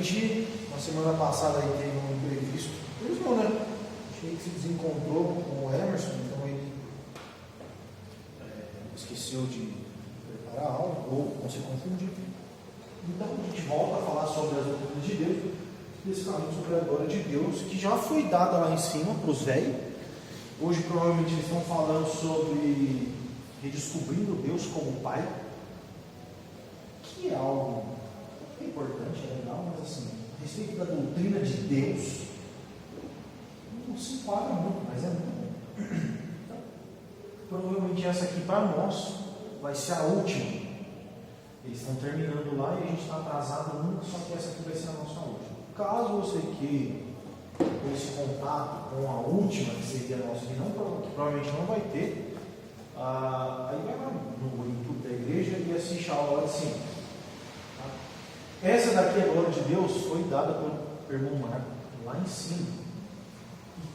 gente, na semana passada, aí teve um imprevisto. Mesmo, né? A gente se desencontrou com o Emerson, então ele esqueceu de preparar a aula, ou se confundiu. Então a gente volta a falar sobre as doutrinas de Deus, especificamente sobre a glória de Deus, que já foi dada lá em cima para os velhos. Hoje provavelmente eles estão falando sobre redescobrindo Deus como Pai, que é algo importante, é legal, mas assim, a respeito da doutrina de Deus, não se enquadra muito, mas é muito bom. Então, provavelmente essa aqui para nós vai ser a última. Eles estão terminando lá e a gente está atrasado nunca, só que essa aqui vai ser a nossa última. Caso você queira ter esse contato com a última, que seria a nossa, que provavelmente não vai ter, aí vai lá no YouTube da igreja e assiste a aula de cima. Tá? Essa daqui, a glória de Deus, foi dada pelo irmão Marco lá em cima.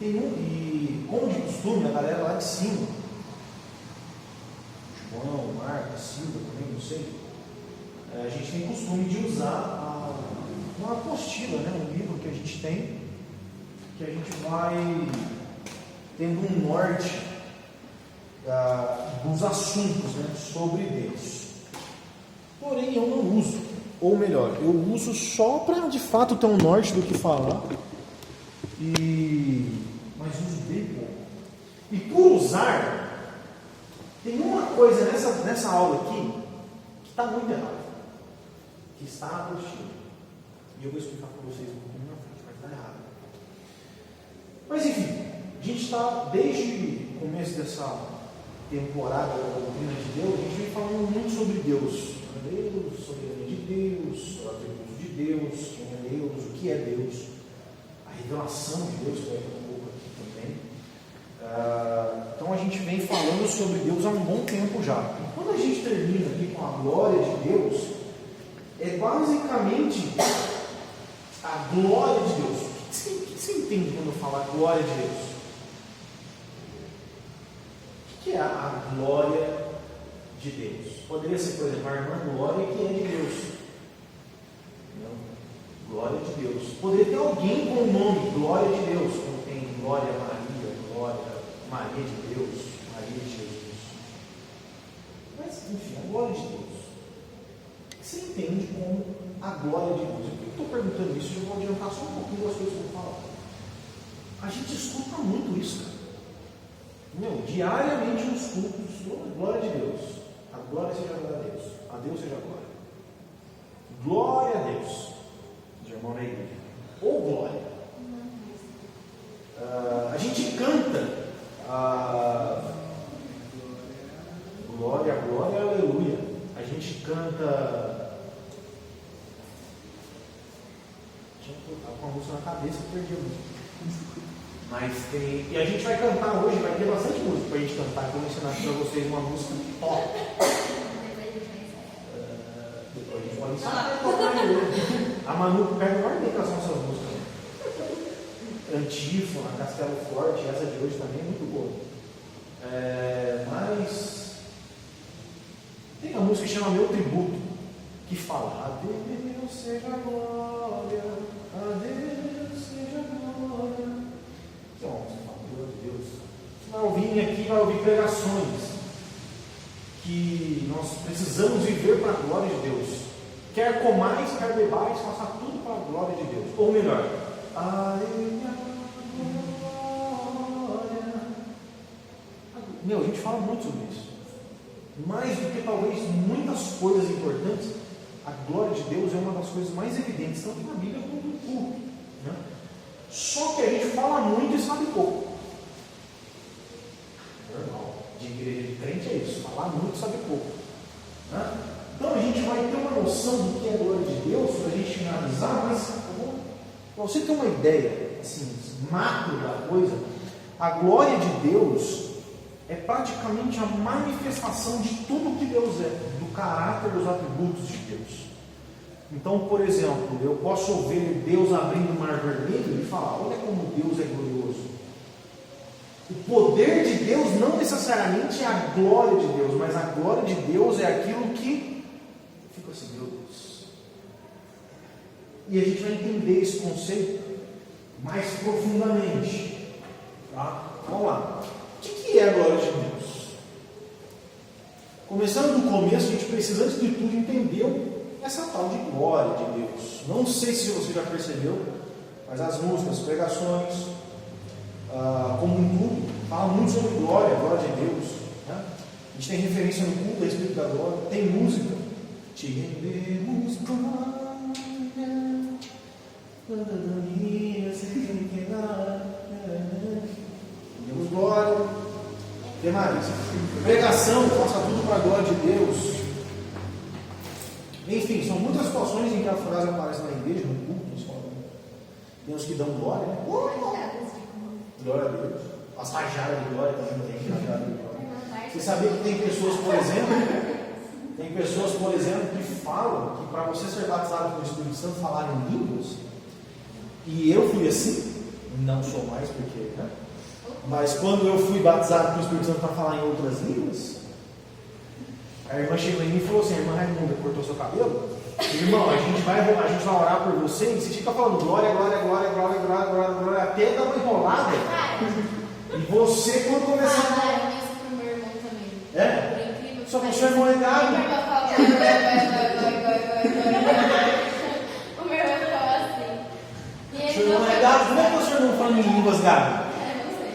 E como de costume, a galera lá de cima, João, Marco, Silva também, não sei, a gente tem costume de usar uma apostila, né? Um livro que a gente tem, que a gente vai tendo um norte dos assuntos, né, sobre Deus. Porém, eu não uso, ou melhor, eu uso só para de fato ter um norte do que falar, mas uso bem pouco. E por usar, tem uma coisa nessa aula aqui que está muito errada, que está na apostila. E eu vou explicar para vocês um pouquinho na frente, mas está errado. Mas enfim, a gente está, desde o começo dessa temporada da doutrina de Deus, a gente vem falando muito sobre Deus, soberania de Deus, os atributos de Deus, quem é Deus, o que é Deus, a revelação de Deus, que vai ter um pouco aqui também. Então a gente vem falando sobre Deus há um bom tempo já. E quando a gente termina aqui com a glória de Deus, é basicamente a glória de Deus. O que você entende quando eu falo glória de Deus? O que é a glória de Deus? Poderia ser, por exemplo, a irmã Glória, que é de Deus. Não. Glória de Deus. Poderia ter alguém com o nome Glória de Deus, como tem Glória Maria, Glória Maria de Deus, Maria de Jesus. Mas, enfim, a glória de Deus. O que você entende como a glória de Deus? Por que eu estou perguntando isso? Eu vou adiantar só um pouquinho das coisas que eu vou falar. A gente escuta muito isso, cara. Diariamente nos cultos, glória de Deus. A glória seja a Deus seja a glória. Glória a Deus. De irmão na igreja. Ou glória. A gente canta glória, glória, aleluia. A gente canta. Tinha que colocar com a música na cabeça, eu perdi a música. Mas tem. E a gente vai cantar hoje, vai ter bastante música para a gente cantar. Que eu vou ensinar para vocês uma música top. Depois a gente pode ensinar. A Manu pega o bem com as nossas músicas. Antífona, Castelo Forte, essa de hoje também é muito boa. Mas tem a música que chama Meu Tributo, que fala: a Deus seja a glória, a Deus seja a glória. Então, você fala, meu Deus. Você vai ouvir aqui, vai ouvir pregações que nós precisamos viver para a glória de Deus. Quer comais, quer bebais, faça tudo para a glória de Deus. Ou melhor, a Ele a glória. A gente fala muito sobre isso. Mais do que talvez muitas coisas importantes, a glória de Deus é uma das coisas mais evidentes, tanto na Bíblia quanto no culto. Né? Só que a gente fala muito e sabe pouco. Normal. De igreja de crente é isso. Falar muito e sabe pouco. Né? Então a gente vai ter uma noção do que é a glória de Deus para a gente finalizar, mas para você ter uma ideia assim, macro da coisa, a glória de Deus é praticamente a manifestação de tudo que Deus é, do caráter, dos atributos de Deus. Então, por exemplo, eu posso ver Deus abrindo o mar vermelho e falar: olha como Deus é glorioso. O poder de Deus não necessariamente é a glória de Deus, mas a glória de Deus é aquilo que fica assim, meu Deus. e a gente vai entender esse conceito mais profundamente. Tá? Vamos lá. O que é a glória de Deus? Começando do começo, a gente precisa, antes de tudo, entender essa tal de glória de Deus. Não sei se você já percebeu, mas as músicas, as pregações, como um tudo, falam muito sobre glória, a glória de Deus. Né? A gente tem referência no culto a respeito da glória, tem música. Te rendemos glória, rendemos glória. O que mais? Pregação, faça tudo para a glória de Deus. Enfim, são muitas situações em que a frase aparece na igreja, no culto, principalmente. Tem uns que dão glória, né? Glória a Deus. As rajadas de glória também tem rajada de glória. Você sabia que tem pessoas, por exemplo, que falam que para você ser batizado pelo Espírito Santo, falar em línguas, e eu fui assim, não sou mais porque, né? Mas quando eu fui batizado pelo Espírito Santo para falar em outras línguas, a irmã chegou em mim e falou assim: a irmã Raimunda cortou seu cabelo? Irmão, a gente vai orar por você e você fica falando glória, glória, glória, glória, glória, glória, glória, até dar uma enrolada. E você, quando começar a falar. Isso pro meu irmão também. É? Só que o seu irmão é gado. O meu irmão ficava assim. O seu irmão é gado? Como é que o seu irmão fala em línguas gado? Não sei.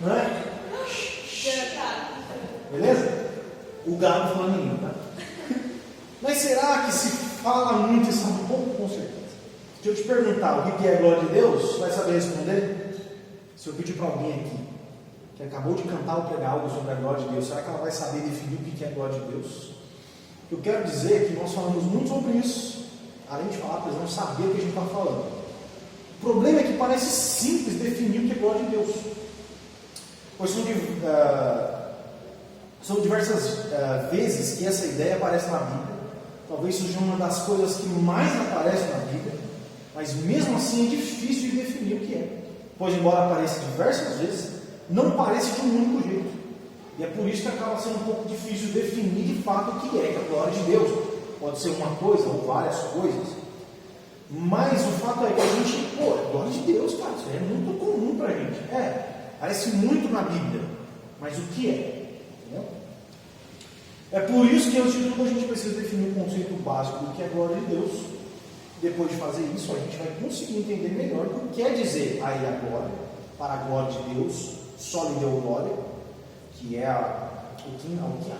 Não é? Beleza? O gado falando em língua, tá? Mas será que se fala muito e sabe pouco? Com certeza. Se eu te perguntar o que é a glória de Deus, você vai saber responder? Se eu pedir para alguém aqui que acabou de cantar ou pregar algo sobre a glória de Deus, será que ela vai saber definir o que é a glória de Deus? O que eu quero dizer é que nós falamos muito sobre isso. Além de falar, precisamos saber o que a gente está falando. O problema é que parece simples definir o que é glória de Deus. Pois são diversas vezes que essa ideia aparece na Bíblia. Talvez seja uma das coisas que mais aparece na Bíblia, mas mesmo assim é difícil de definir o que é. Pois, embora apareça diversas vezes, não parece de um único jeito. E é por isso que acaba sendo um pouco difícil definir de fato o que é a glória de Deus. Pode ser uma coisa ou várias coisas. Mas o fato é que a gente, glória de Deus, cara, isso é muito comum para a gente. Parece muito na Bíblia. Mas o que é? Entendeu? É por isso que, antes de tudo, a gente precisa definir o conceito básico do que é a glória de Deus. Depois de fazer isso, a gente vai conseguir entender melhor o que quer dizer a Ele a glória, para a glória de Deus, só lhe deu glória, que é a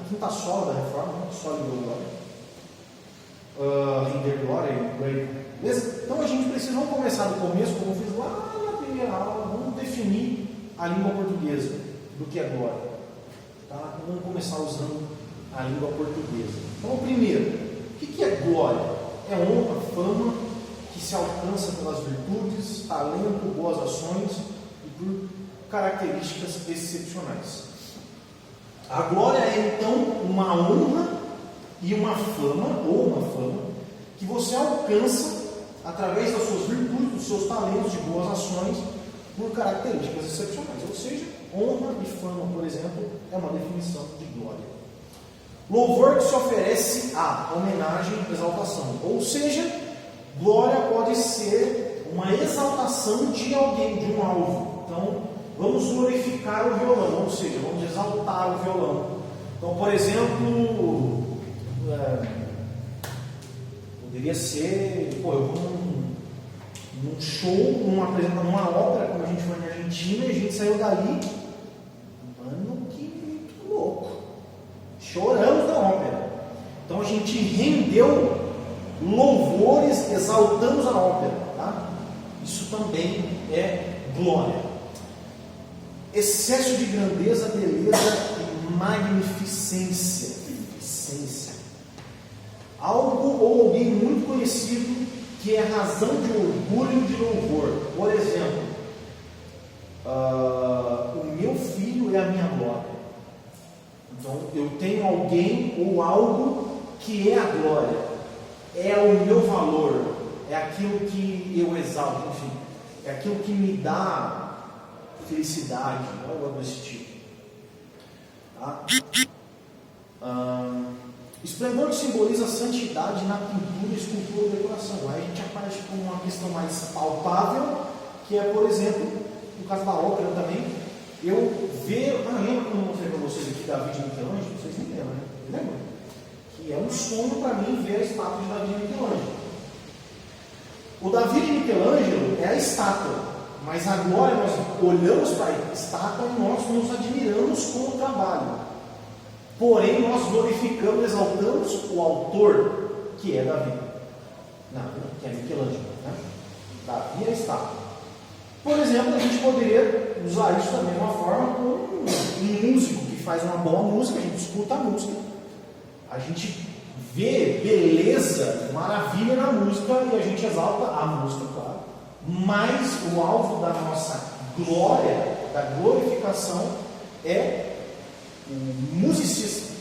quinta sola da reforma, só lhe deu glória. Render glória e glória. Beleza? Então a gente precisa, vamos começar do começo, como eu fiz lá na primeira aula, vamos definir a língua portuguesa do que é glória. Tá? Vamos começar usando a língua portuguesa. Então, primeiro, o que é glória? É honra, fama, que se alcança pelas virtudes, talento, boas ações e por características excepcionais. A glória é, então, uma honra e uma fama, que você alcança através das suas virtudes, dos seus talentos, de boas ações, por características excepcionais. Ou seja, honra e fama, por exemplo, é uma definição de glória. Louvor que se oferece a homenagem, exaltação. Ou seja, glória pode ser uma exaltação de alguém, de um alvo. Então, vamos glorificar o violão, ou seja, vamos exaltar o violão. Então, por exemplo, poderia ser, eu vou num show, numa ópera, como a gente foi na Argentina, e a gente saiu dali, mano, que muito louco. Choramos na ópera. Então a gente rendeu louvores, exaltamos a ópera. Tá? Isso também é glória. Excesso de grandeza, beleza e magnificência. Algo ou alguém muito conhecido que é razão de orgulho e de louvor. Por exemplo, o meu filho é a minha glória. Então, eu tenho alguém ou algo que é a glória, é o meu valor, é aquilo que eu exalto, enfim, é aquilo que me dá felicidade, algo desse tipo. Tá? Esplendor que simboliza santidade na pintura, escultura e decoração. Aí a gente parte com uma questão mais palpável, que é, por exemplo, no caso da ópera também, eu ver. Lembra quando eu mostrei para vocês aqui Davi de Michelangelo? Vocês nem lembram, né? Lembra? Que é um sonho para mim ver a estátua de Davi de Michelangelo. O Davi de Michelangelo é a estátua, mas agora nós olhamos para a estátua e nós nos admiramos com o trabalho. Porém, nós glorificamos, exaltamos o autor, que é Davi. Não, que é Michelangelo. Né? Davi é a estátua. Por exemplo, a gente poderia usar isso da mesma forma com um músico que faz uma boa música, a gente escuta a música, a gente vê beleza, maravilha na música e a gente exalta a música, claro. Mas o alvo da nossa glória, da glorificação, é o musicista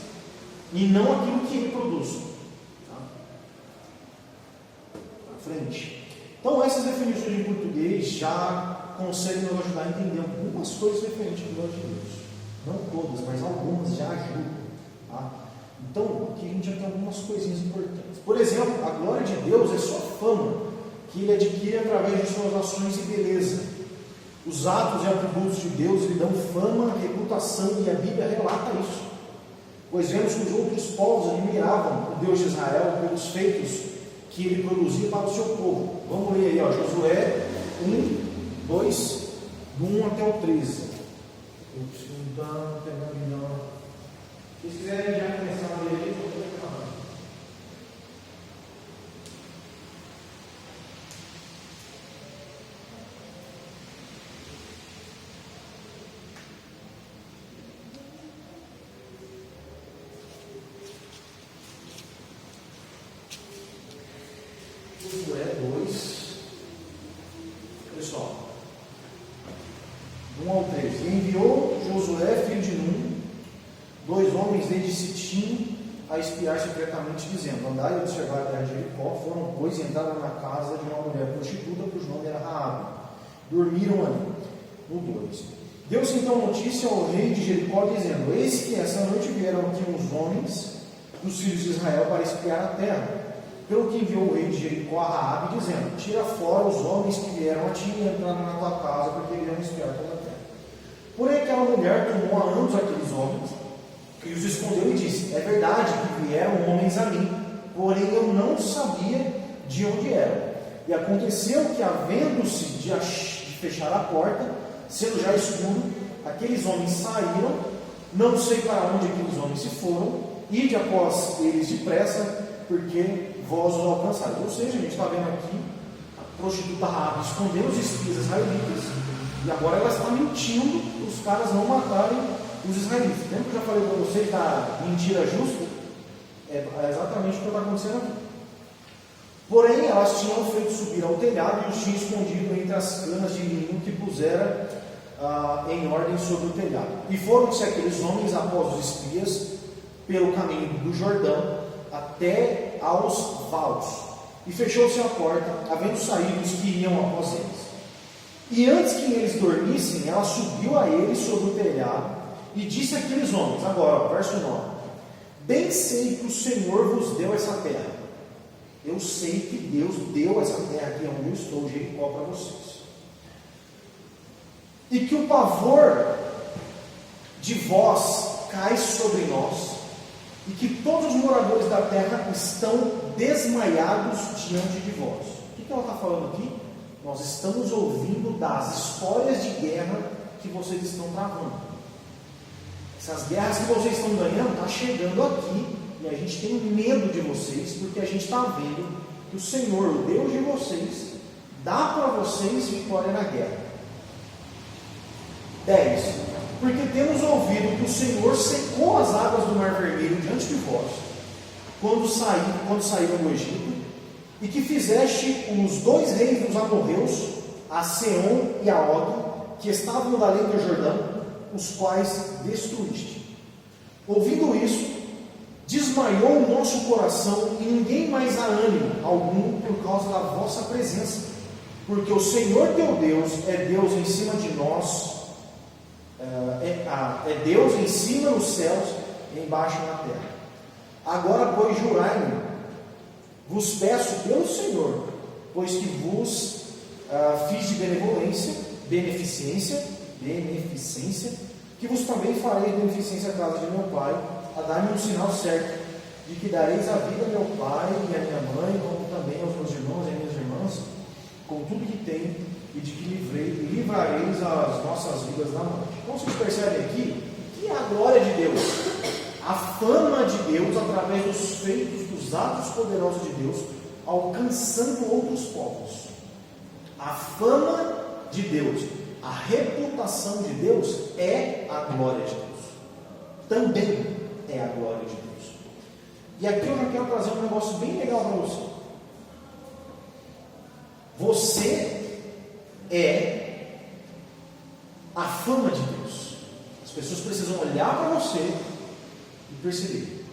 e não aquilo que ele produz. Tá? À frente. Então, essas definições em português já conseguem nos ajudar a entender algumas coisas referentes à glória de Deus. Não todas, mas algumas já ajudam. Tá? Então, aqui a gente já tem algumas coisinhas importantes. Por exemplo, a glória de Deus é só fama que ele adquire através de suas ações e beleza. Os atos e atributos de Deus lhe dão fama, reputação, e a Bíblia relata isso. Pois vemos que os outros povos admiravam o Deus de Israel pelos feitos que ele produzia para o seu povo. Vamos ler aí, Josué 1, 2, do 1 até o 13. Eu preciso pegar melhor. Se vocês quiserem já começar a ler aí, eu vou pegar. Josué 2, pessoal, 1 ao 13. E enviou Josué, filho de Nun, 2 homens desde Sitim a espiar secretamente, dizendo: andai e observar a terra de Jericó. Foram, pois, e entraram na casa de uma mulher prostituta, cujo nome era Raabe. Dormiram ali. No 2. Deu-se então notícia ao rei de Jericó, dizendo: eis que essa noite vieram aqui uns homens dos filhos de Israel para espiar a terra. Pelo que enviou o rei de Jericó a Raabe, dizendo: tira fora os homens que vieram a ti e entraram na tua casa, porque vieram espiar toda a terra. Porém, aquela mulher tomou a ambos aqueles homens e os escondeu e disse: é verdade que vieram homens a mim, porém eu não sabia de onde eram. E aconteceu que, havendo-se de fechar a porta, sendo já escuro, aqueles homens saíram, não sei para onde aqueles homens se foram, ide após eles depressa, porque vós os alcançaram. Ou seja, a gente está vendo aqui a prostituta Raabe escondendo os espias israelitas, e agora ela está mentindo para os caras não matarem os israelitas. Lembra que eu já falei para vocês da mentira justa? É exatamente o que está acontecendo aqui. Porém, elas tinham feito subir ao telhado e os tinham escondido entre as canas de linho que pusera em ordem sobre o telhado. E foram-se aqueles homens após os espias pelo caminho do Jordão até aos valos, e fechou-se a porta, havendo saído os que iam após eles. E antes que eles dormissem, ela subiu a eles sobre o telhado e disse àqueles homens, agora, verso 9: bem sei que o Senhor vos deu essa terra. Eu sei que Deus deu essa terra aqui onde eu estou, Jericó, para vocês. E que o pavor de vós cai sobre nós, e que todos os moradores da terra estão desmaiados diante de vós. O que ela está falando aqui? Nós estamos ouvindo das histórias de guerra que vocês estão travando. Essas guerras que vocês estão ganhando estão chegando aqui, e a gente tem medo de vocês, porque a gente está vendo que o Senhor, o Deus de vocês, dá para vocês vitória na guerra. 10. Porque temos ouvido que o Senhor secou as águas do Mar Vermelho diante de vós, quando saíram do Egito, e que fizeste os 2 reis dos amorreus, a Seom e a Og, que estavam da além do Jordão, os quais destruíste. Ouvindo isso, desmaiou o nosso coração, e ninguém mais há ânimo algum por causa da vossa presença, porque o Senhor teu Deus é Deus em cima de nós, é Deus em cima nos céus e embaixo na terra. Agora, pois, jurai-me, vos peço pelo Senhor, pois que vos fiz de beneficência, que vos também farei beneficência à casa de meu pai, a dar-me um sinal certo, de que dareis a vida a meu pai e a minha mãe, como também aos meus irmãos e às minhas irmãs, com tudo que tenho, e de que livrareis as nossas vidas da morte. Então vocês percebem aqui que a glória de Deus, a fama de Deus, através dos feitos, dos atos poderosos de Deus, alcançando outros povos. A fama de Deus, a reputação de Deus é a glória de Deus. Também é a glória de Deus. E aqui eu já quero trazer um negócio bem legal para você. Você é a fama de Deus. As pessoas precisam olhar para você e perceber.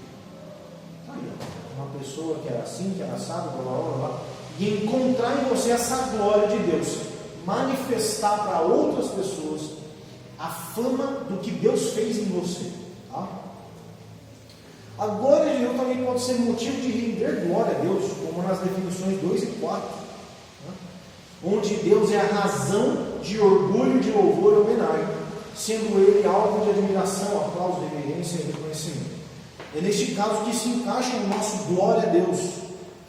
Aí, uma pessoa que era assim, que era assado, blá, blá, blá, e encontrar em você essa glória de Deus. Manifestar para outras pessoas a fama do que Deus fez em você. Tá? A glória de Deus também pode ser motivo de render glória a Deus, como nas definições 2 e 4, né? Onde Deus é a razão de orgulho, de louvor e homenagem, sendo Ele alvo de admiração, aplauso, reverência e reconhecimento. É neste caso que se encaixa o nosso glória a Deus,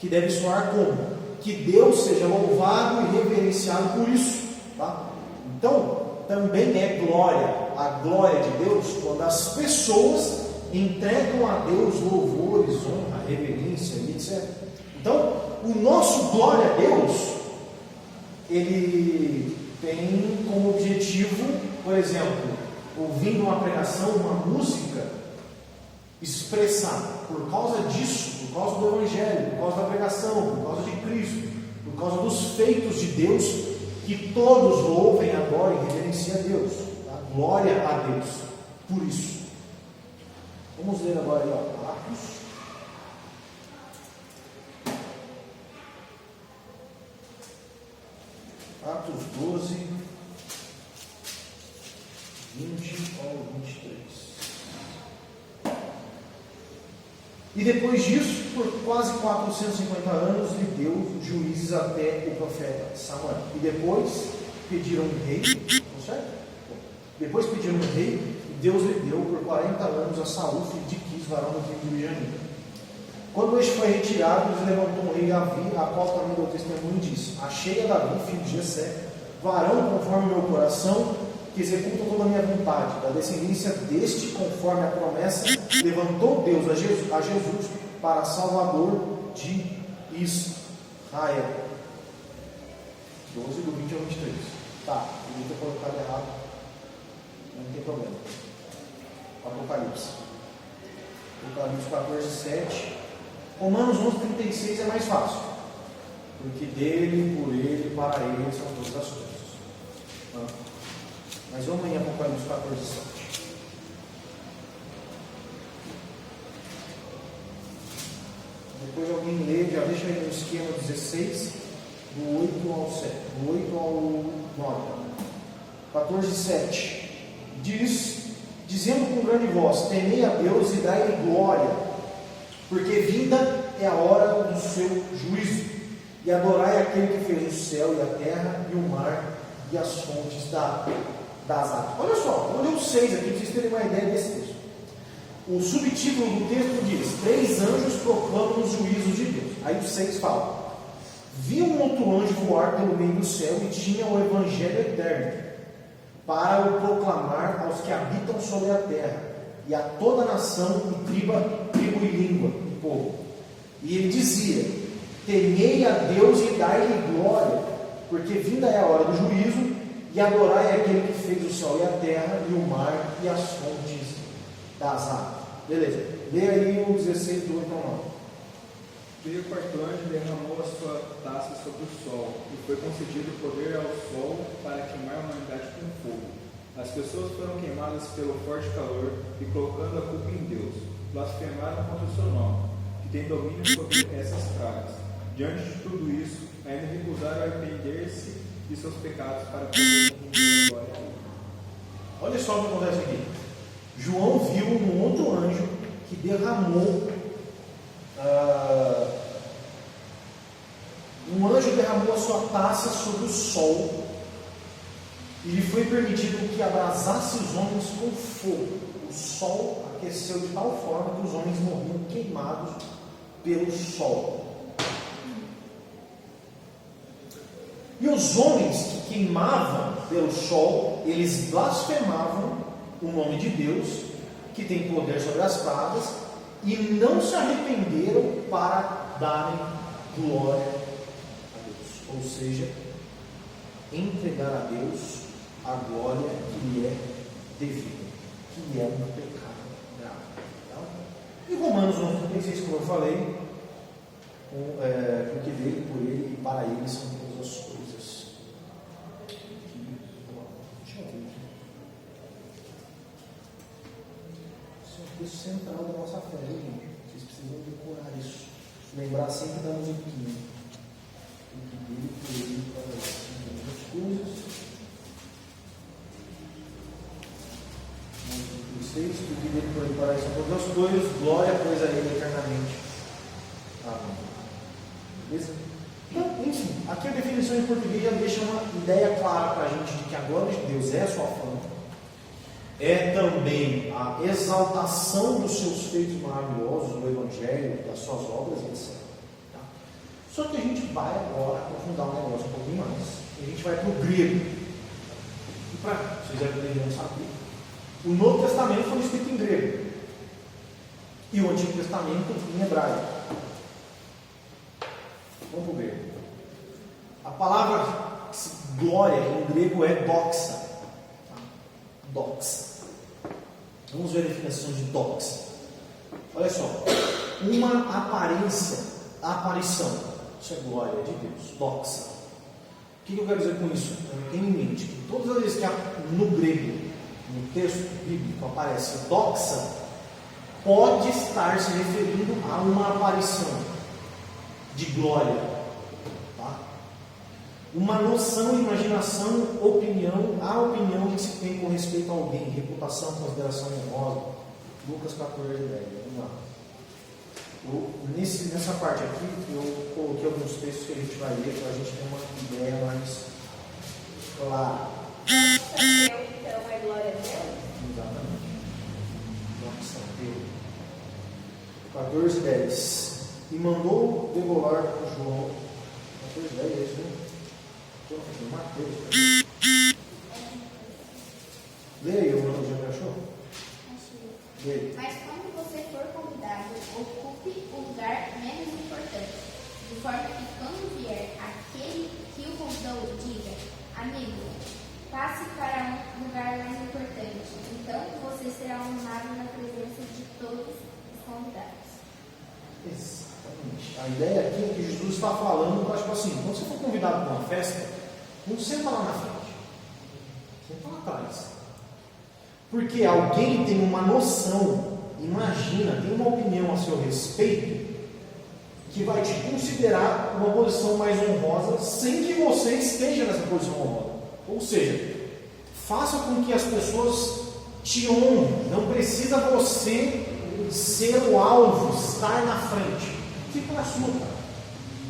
que deve soar como? Que Deus seja louvado e reverenciado por isso. Tá? Então, também é glória, a glória de Deus, quando as pessoas entregam a Deus louvores, honra, reverência, etc. Então, o nosso glória a Deus, ele tem como objetivo, por exemplo, ouvindo uma pregação, uma música, expressar, por causa disso, por causa do Evangelho, por causa da pregação, por causa de Cristo, por causa dos feitos de Deus, que todos louvem, adorem e reverenciem a Deus. Tá? Glória a Deus, por isso. Vamos ler agora aí, ó, Atos 12, 20 ao 23. E depois disso, por quase 450 anos, lhe deu juízes até o profeta Samuel. E depois pediram um rei, não certo? Depois pediram um rei, e Deus lhe deu por 40 anos a Saul, filho de Quis, varão do tribo de Benjamim. Quando este foi retirado, Deus levantou um rei Davi, a qual também deu testemunho e disse: achei a Davi, filho de Jessé, varão conforme o meu coração, que executa toda a minha vontade. Da descendência deste, conforme a promessa, levantou Deus a Jesus para Salvador de Israel. 12 do 20 ao 23. Tá, eu devia ter colocado errado. Não tem problema. Apocalipse. Apocalipse 14, 7. Romanos 11, 36 é mais fácil. Porque dele, por ele, para ele são todas as coisas. Mas vamos em Apocalipse 14, 7. Depois alguém lê, já deixa aí no esquema 16, do 8 ao 7, do 8 ao 9. 14, 7. Dizendo com grande voz: temei a Deus e dai-lhe glória, porque vinda é a hora do seu juízo, e adorai aquele que fez o céu e a terra e o mar e as fontes das águas. Olha só, vou ler os 6 aqui para vocês terem uma ideia desse texto. O subtítulo do texto diz: 3 anjos proclamam os juízos de Deus. Aí os 6 falam: vi um outro anjo voar pelo meio do céu e tinha o evangelho eterno para o proclamar aos que habitam sobre a terra e a toda nação e tribo e língua e povo. E ele dizia: temei a Deus e dai-lhe glória, porque vinda é a hora do juízo, e adorai aquele que fez o céu e a terra e o mar e as fontes das águas. Beleza, lê aí o 16 do 8 ao 9. E o quarto anjo derramou a sua taça sobre o sol, e foi concedido poder ao sol para queimar a humanidade com fogo. As pessoas foram queimadas pelo forte calor, e colocando a culpa em Deus, blasfemaram contra o seu nome, que tem domínio sobre essas pragas. Diante de tudo isso, ainda recusaram arrepender-se de seus pecados para poder render glória a Ele. Olha só o que acontece aqui. João viu um outro anjo que derramou. Um anjo derramou a sua taça sobre o sol e lhe foi permitido que abrasasse os homens com fogo. O sol aqueceu de tal forma que os homens morriam queimados pelo sol. E os homens que queimavam pelo sol, eles blasfemavam o nome de Deus, que tem poder sobre as pragas, e não se arrependeram para darem glória a Deus. Ou seja, entregar a Deus a glória que lhe é devida, que é um pecado grave. E Romanos 11:36, como eu falei, porque dele, por ele e para ele são todas as coisas. Deixa eu ver aqui. Isso é um texto central da nossa fé, gente. Vocês precisam decorar isso. Lembrar sempre da musiquinha. Porque dele, por ele e para ele são todas as coisas. Porque dele, por ele e para ele são todas as coisas. Glória, pois, a ele eternamente. Amém. Beleza? Então, enfim, aqui a definição em português já deixa uma ideia clara para a gente de que a glória de Deus é a sua fama, é também a exaltação dos seus feitos maravilhosos, do Evangelho, das suas obras, etc. Tá? Só que a gente vai agora aprofundar um negócio um pouquinho mais. A gente vai para o grego. E para vocês já deveriam saber, o Novo Testamento foi escrito em grego e o Antigo Testamento em hebraico. Vamos ver. A palavra glória em grego é doxa. Doxa. Vamos ver a definição de doxa. Olha só. Uma aparência, aparição. Isso é glória de Deus. Doxa. O que eu quero dizer com isso? Tenha em mente que todas as vezes que no grego, no texto bíblico, aparece doxa, pode estar se referindo a uma aparição de glória, tá? Uma noção, imaginação, opinião, a opinião que se tem com respeito a alguém, reputação, consideração honrosa. Lucas 14:10. Vamos lá. Nessa parte aqui, eu coloquei alguns textos que a gente vai ler para a gente ter uma ideia mais clara. Então é glória a Deus? Exatamente. Nossa, Deus. 14:10. E mandou degolar o João. 14:10 é isso, né? Mateus. Leia aí, o já achou? Leia. Mas quando você for convidado, ocupe o lugar menos importante, de forma que quando vier aquele que o convidou, diga: amigo, passe para um lugar mais importante. Então você será honrado na presença de todos os convidados. Exatamente. A ideia aqui é que Jesus está falando, tipo assim, quando você for convidado para uma festa, não senta lá na frente, senta lá atrás. Porque alguém tem uma noção, imagina, tem uma opinião a seu respeito, que vai te considerar uma posição mais honrosa, sem que você esteja nessa posição honrosa. Ou seja, faça com que as pessoas te honrem, não precisa você ser o alvo, estar na frente. Fica na sua, cara.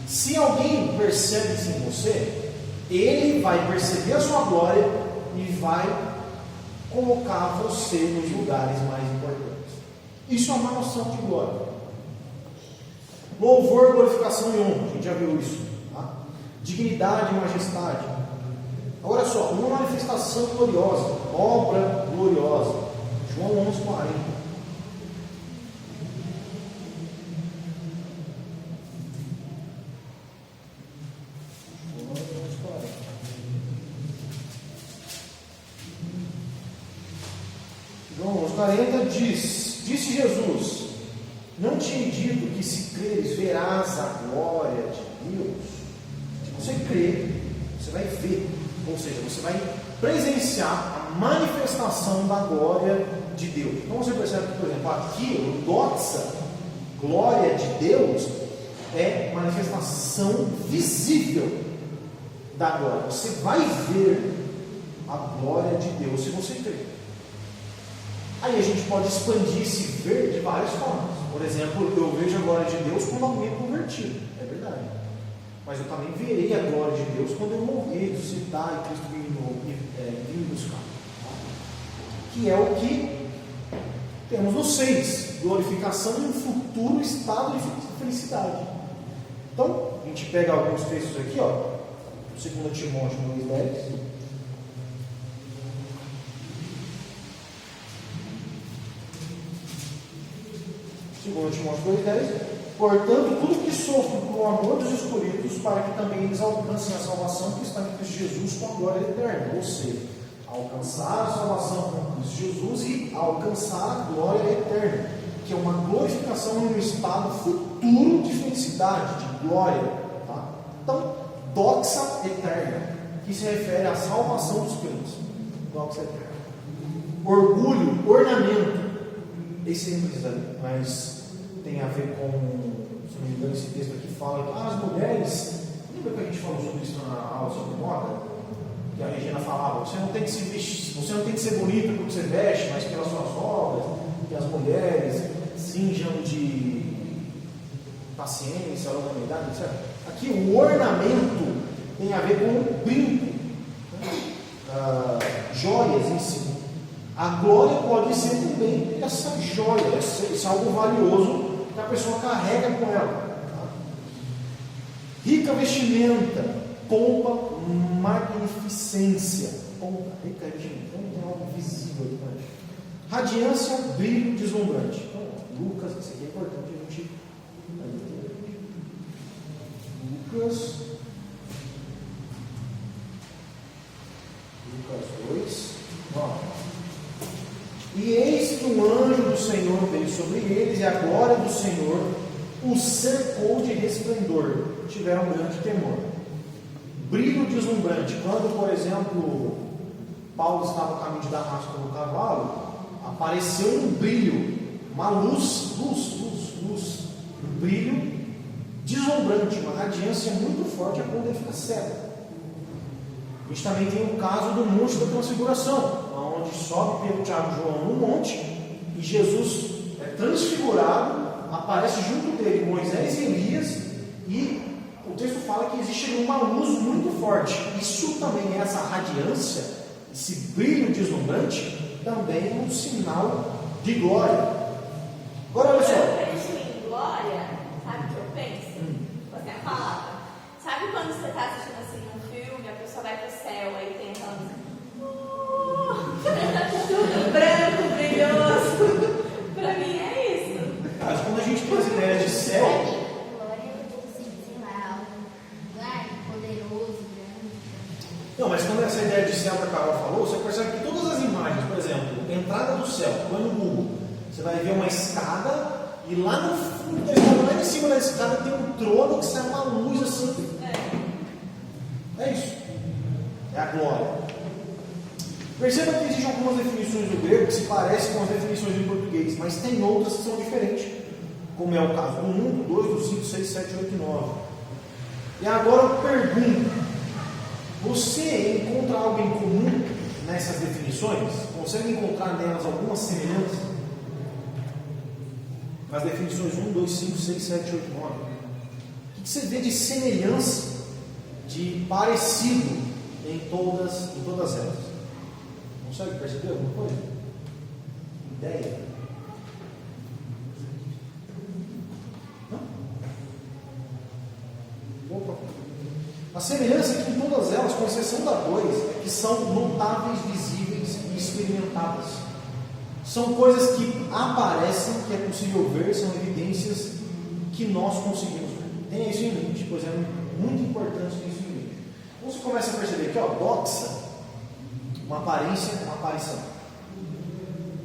Se alguém percebe isso em você, ele vai perceber a sua glória e vai colocar você nos lugares mais importantes. Isso é uma noção de glória. Louvor, glorificação e honra. A gente já viu isso. Tá? Dignidade e majestade. Olha só, uma manifestação gloriosa, obra gloriosa. João 11:40. João 11:40 disse Jesus: não te digo que se creres verás a glória de Deus. Se você crer, você vai ver, ou seja, você vai presenciar a manifestação da glória de Deus. Então você percebe que, por exemplo, aqui o doxa, glória de Deus, é manifestação visível da glória. Você vai ver a glória de Deus se você crer. Aí a gente pode expandir esse ver de várias formas. Por exemplo, eu vejo a glória de Deus quando alguém é convertido, é verdade. Mas eu também verei a glória de Deus quando eu morrer, ressuscitar e Cristo vir me buscar. Que é o que temos no 6, glorificação e um futuro estado de felicidade. Então, a gente pega alguns textos aqui, ó, 2 Timóteo 2,10. Segundo Timóteo 2,10, portanto, tudo que sofre por amor dos escolhidos, para que também eles alcancem a salvação que está em Cristo Jesus com a glória eterna. Ou seja, alcançar a salvação com Cristo Jesus e alcançar a glória eterna, que é uma glorificação em um estado futuro de felicidade, de glória. Tá? Então, doxa eterna, que se refere à salvação dos crentes. Doxa eterna. Orgulho, ornamento. Esse não precisa ler, mas tem a ver com, se não me engano, esse texto aqui fala que as mulheres, lembra que a gente falou sobre isso na aula sobre moda? Que a Regina falava, você não tem que se vestir, você não tem que ser bonita porque você veste, mas pelas suas obras, que as mulheres cinjam de paciência, longanimidade, etc. Aqui o ornamento tem a ver com o brinco, joias em si. A glória pode ser também essa joia, esse algo valioso que a pessoa carrega com ela. Tá? Rica vestimenta, pompa, magnificência. Pompa, rica vestimenta, então tem algo visível ali para gente. Radiância, brilho deslumbrante. Então, Lucas, isso aqui é importante a gente. Lucas 2, 9. E eis que um anjo do Senhor veio sobre eles, e a glória do Senhor os cercou de resplendor. Tiveram grande temor. Brilho deslumbrante. Quando, por exemplo, Paulo estava no caminho de Damasco no cavalo, apareceu um brilho, uma luz, um brilho deslumbrante, uma radiância muito forte a ponto de ficar cego. A gente também tem o caso do Monte da Transfiguração, onde sobe Pedro, Tiago e João no monte, e Jesus é transfigurado, aparece junto dele Moisés e Elias, e o texto fala que existe uma luz muito forte. Isso também é essa radiância, esse brilho deslumbrante, também é um sinal de glória. Agora olha só. Eu penso em glória, sabe o que eu penso? Você a palavra. Sabe quando você está assistindo assim um filme, a pessoa vai para o céu, aí tem aquela música. Tudo branco, brilhoso. Pra mim é isso. Mas quando a gente tem as ideias de céu. Glória é tipo assim, sei lá, um lugar poderoso, grande. Não, mas quando essa ideia de céu que a Carol falou, você percebe que todas as imagens, por exemplo, entrada do céu, põe no Google, você vai ver uma escada, e lá no fundo da escada, lá em cima da escada, tem um trono que sai uma luz assim. É isso. É a glória. Perceba que existem algumas definições do grego que se parecem com as definições em português, mas tem outras que são diferentes, como é o caso do 1, do 2, do 5, 6, 7, 8 e 9. E agora eu pergunto, você encontra algo em comum nessas definições? Consegue encontrar nelas alguma semelhança? Nas definições 1, 2, 5, 6, 7, 8 e 9. O que você vê de semelhança, de parecido em todas elas? Consegue perceber alguma coisa? Ideia? Não? Opa. A semelhança é que em todas elas, com exceção da 2, é que são notáveis, visíveis e experimentadas. São coisas que aparecem, que é possível ver, são evidências que nós conseguimos ver. Tenha isso em mente, pois é muito importante ter isso em mente. Então você começa a perceber aqui, ó, doxa. Uma aparência, uma aparição.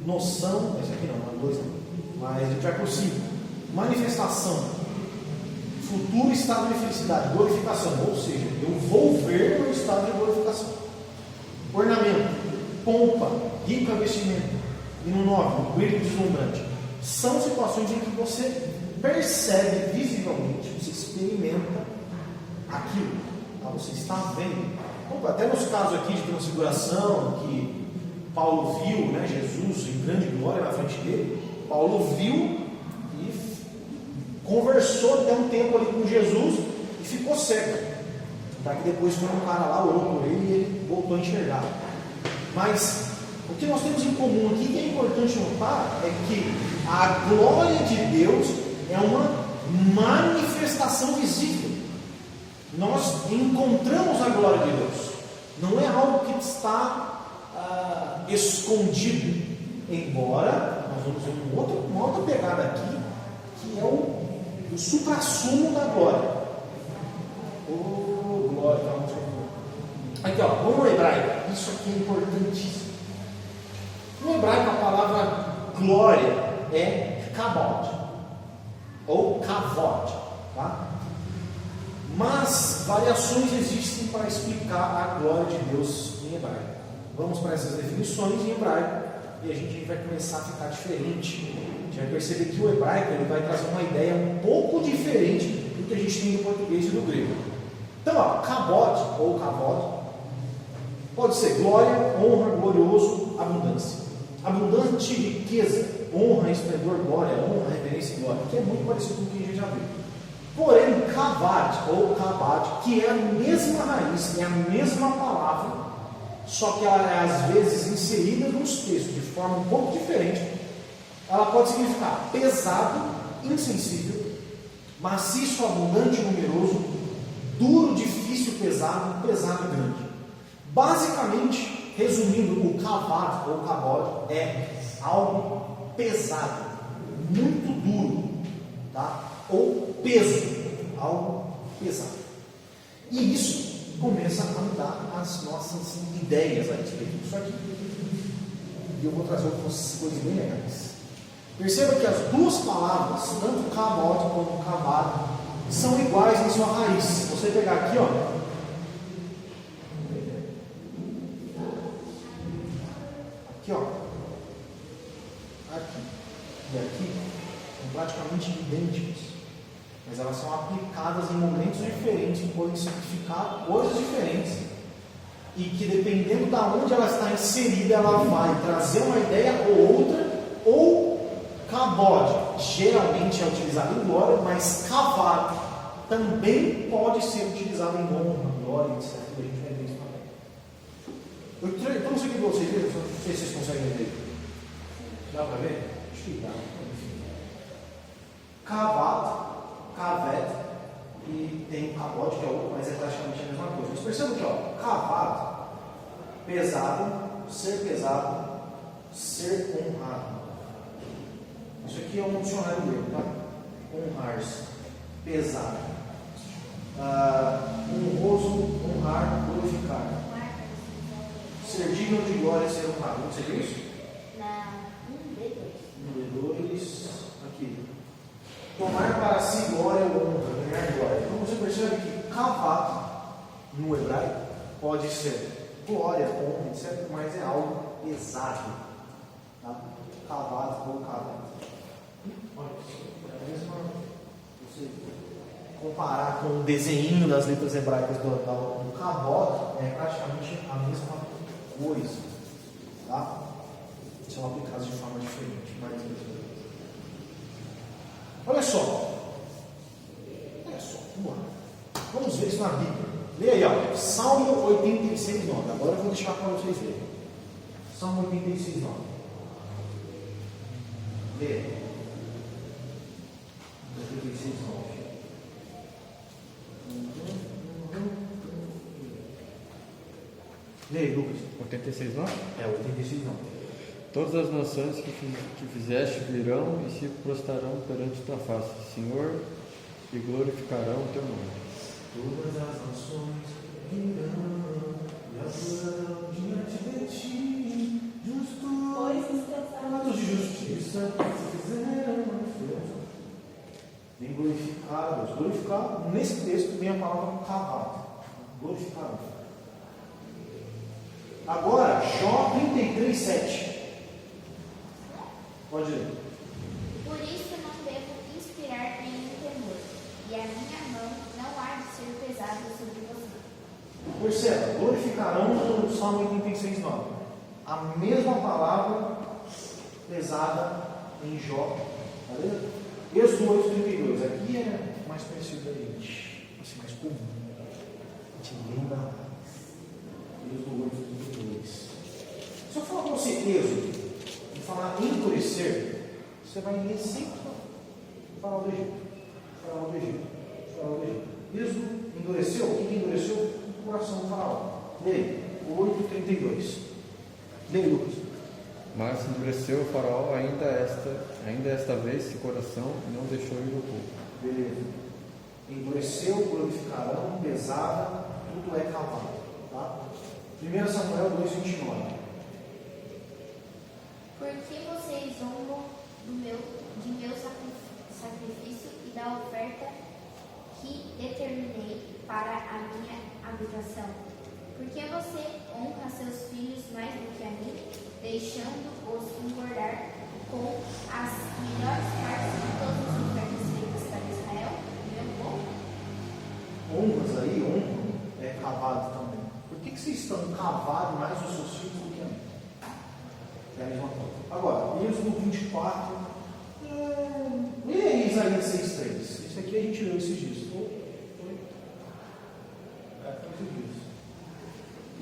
Noção, esse aqui não, dois não. Mas a gente vai por 5. Manifestação. Futuro estado de felicidade. Glorificação. Ou seja, eu vou ver no estado de glorificação. Ornamento. Pompa. Rica vestimenta. E no 9, brilho deslumbrante. São situações em que você percebe visivelmente, você experimenta aquilo. Tá? Você está vendo. Até nos casos aqui de transfiguração, que Paulo viu, né, Jesus em grande glória na frente dele. Paulo viu e conversou até um tempo ali com Jesus e ficou cego. Para que depois foi um cara lá, orou por ele e ele voltou a enxergar. Mas o que nós temos em comum aqui, que é importante notar, é que a glória de Deus é uma manifestação visível. Nós encontramos a glória de Deus. Não é algo que está escondido. Embora nós vamos ver uma outra pegada aqui, que é o suprassumo da glória. Glória. Aqui, ó, vamos no hebraico. Isso aqui é importantíssimo. No hebraico, a palavra glória é kabod ou kavod, tá? Mas variações existem para explicar a glória de Deus em hebraico. Vamos para essas definições em hebraico e a gente vai começar a ficar diferente. A gente vai perceber que o hebraico ele vai trazer uma ideia um pouco diferente do que a gente tem do português e do grego. Então, ó, kabod ou kavod pode ser glória, honra, glorioso, abundância. Abundante riqueza, honra, esplendor, glória, honra, reverência e glória, que é muito parecido com o que a gente já viu. Porém, kavad ou kabad, que é a mesma raiz, é a mesma palavra, só que ela é às vezes inserida nos textos de forma um pouco diferente. Ela pode significar pesado, insensível, maciço, abundante, numeroso, duro, difícil, pesado, pesado e grande. Basicamente, resumindo, o kavad ou kabod é algo pesado, muito duro, tá? Ou peso, algo pesado. E isso começa a mudar as nossas ideias a respeito disso aqui. E eu vou trazer algumas coisas bem legais. Perceba que as duas palavras, tanto kabod como kavad, são iguais em sua raiz. Se você pegar aqui, ó, aqui, ó, aqui e aqui, são praticamente idênticas, mas elas são aplicadas em momentos diferentes que podem significar coisas diferentes e que, dependendo de onde ela está inserida, ela vai trazer uma ideia ou outra. Ou kabod geralmente é utilizado em glória, mas kavad também pode ser utilizado em honra, glória, etc. A gente vai ver isso também. Eu trouxe aqui para vocês verem, não sei se vocês conseguem ver. Dá para ver? Acho que dá. Kavad, kaved, e tem kabod que é outro, mas é praticamente a mesma coisa. Mas percebam que, ó, kavad, pesado, ser honrado. Isso aqui é um dicionário grego, tá? Honrar-se, pesado, honroso, honrar, glorificar, ser digno de glória, ser honrado. Não sei o que é isso? No D2, aqui. Tomar para si glória ou honra, ganhar glória. Então você percebe que kavad no hebraico pode ser glória, honra, etc., mas é algo pesado. Tá? Kavad ou kavad. Olha, é a mesma. Você comparar com o desenho das letras hebraicas do kavod, é praticamente a mesma coisa. Tá? São aplicados de forma diferente. Olha só, vamos lá. Vamos ver isso na Bíblia. Leia aí, ó, Salmo 86, 9. Agora eu vou deixar para vocês lerem. Salmo 86, 9. Leia. 86, 9. Leia, Lucas. 86, não? É, 86, 9. Todas as nações que fizeste virão e se prostrarão perante tua face, Senhor, e glorificarão o teu nome. Todas as nações virão e adorarão diante de ti, atos de justiça se fizeram manifestos. Vem glorificar a Deus. Glorificar, nesse texto vem a palavra kavad. Glorificar a Deus. Agora, Jó 33, 7. Pode ler. Por isso não devo inspirar nenhum temor, e a minha mão não há de ser pesada sobre você. Perceba, glorificarão no Salmo 86, 9. a mesma palavra pesada em Jó. Beleza? Êxodo 8:32. Aqui é mais conhecido da gente, assim, mais comum. A gente lembra mais. Êxodo 8:32. Se eu falar com você Êxodo e falar endurecer, você vai ler sempre Faraó do Egito. Faraó do Egito. Faraó do Egito. Êxodo endureceu. O que endureceu? O coração do Faraó. Leia, 8:32. Leia, Lucas. Mas endureceu o faraó ainda esta vez esse coração e não deixou ir o povo. Beleza. Endureceu, glorificarão, pesada, tudo é cavalo. Tá? 1 Samuel 2:29. Porque vocês zombam de meu sacrifício e da oferta que determinei para a minha habitação. Porque você honra seus filhos mais do que a mim, deixando-os engordar com as melhores partes de todas as ofertas feitas para Israel, meu povo? Honras aí, honra é cavado também. Por que vocês estão cavando mais os seus filhos do que a mim? É a mesma coisa. Agora, Êxodo 24. Leia aí Isaías 6:3. Isso aqui a gente leu esses dias.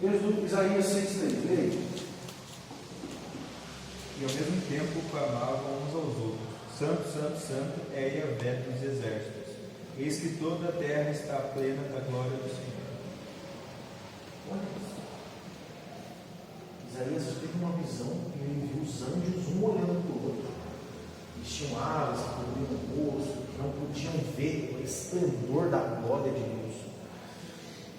Êxodo, Isaías 6:3. Leia aí. E ao mesmo tempo clamavam uns aos outros: Santo, Santo, Santo é Yahvé dos exércitos. Eis que toda a terra está plena da glória do Senhor. Olha isso. Isaías teve uma visão e ele viu os anjos um olhando para o outro. Eles tinham asas que cobriam o rosto, que não podiam ver o esplendor da glória de Deus.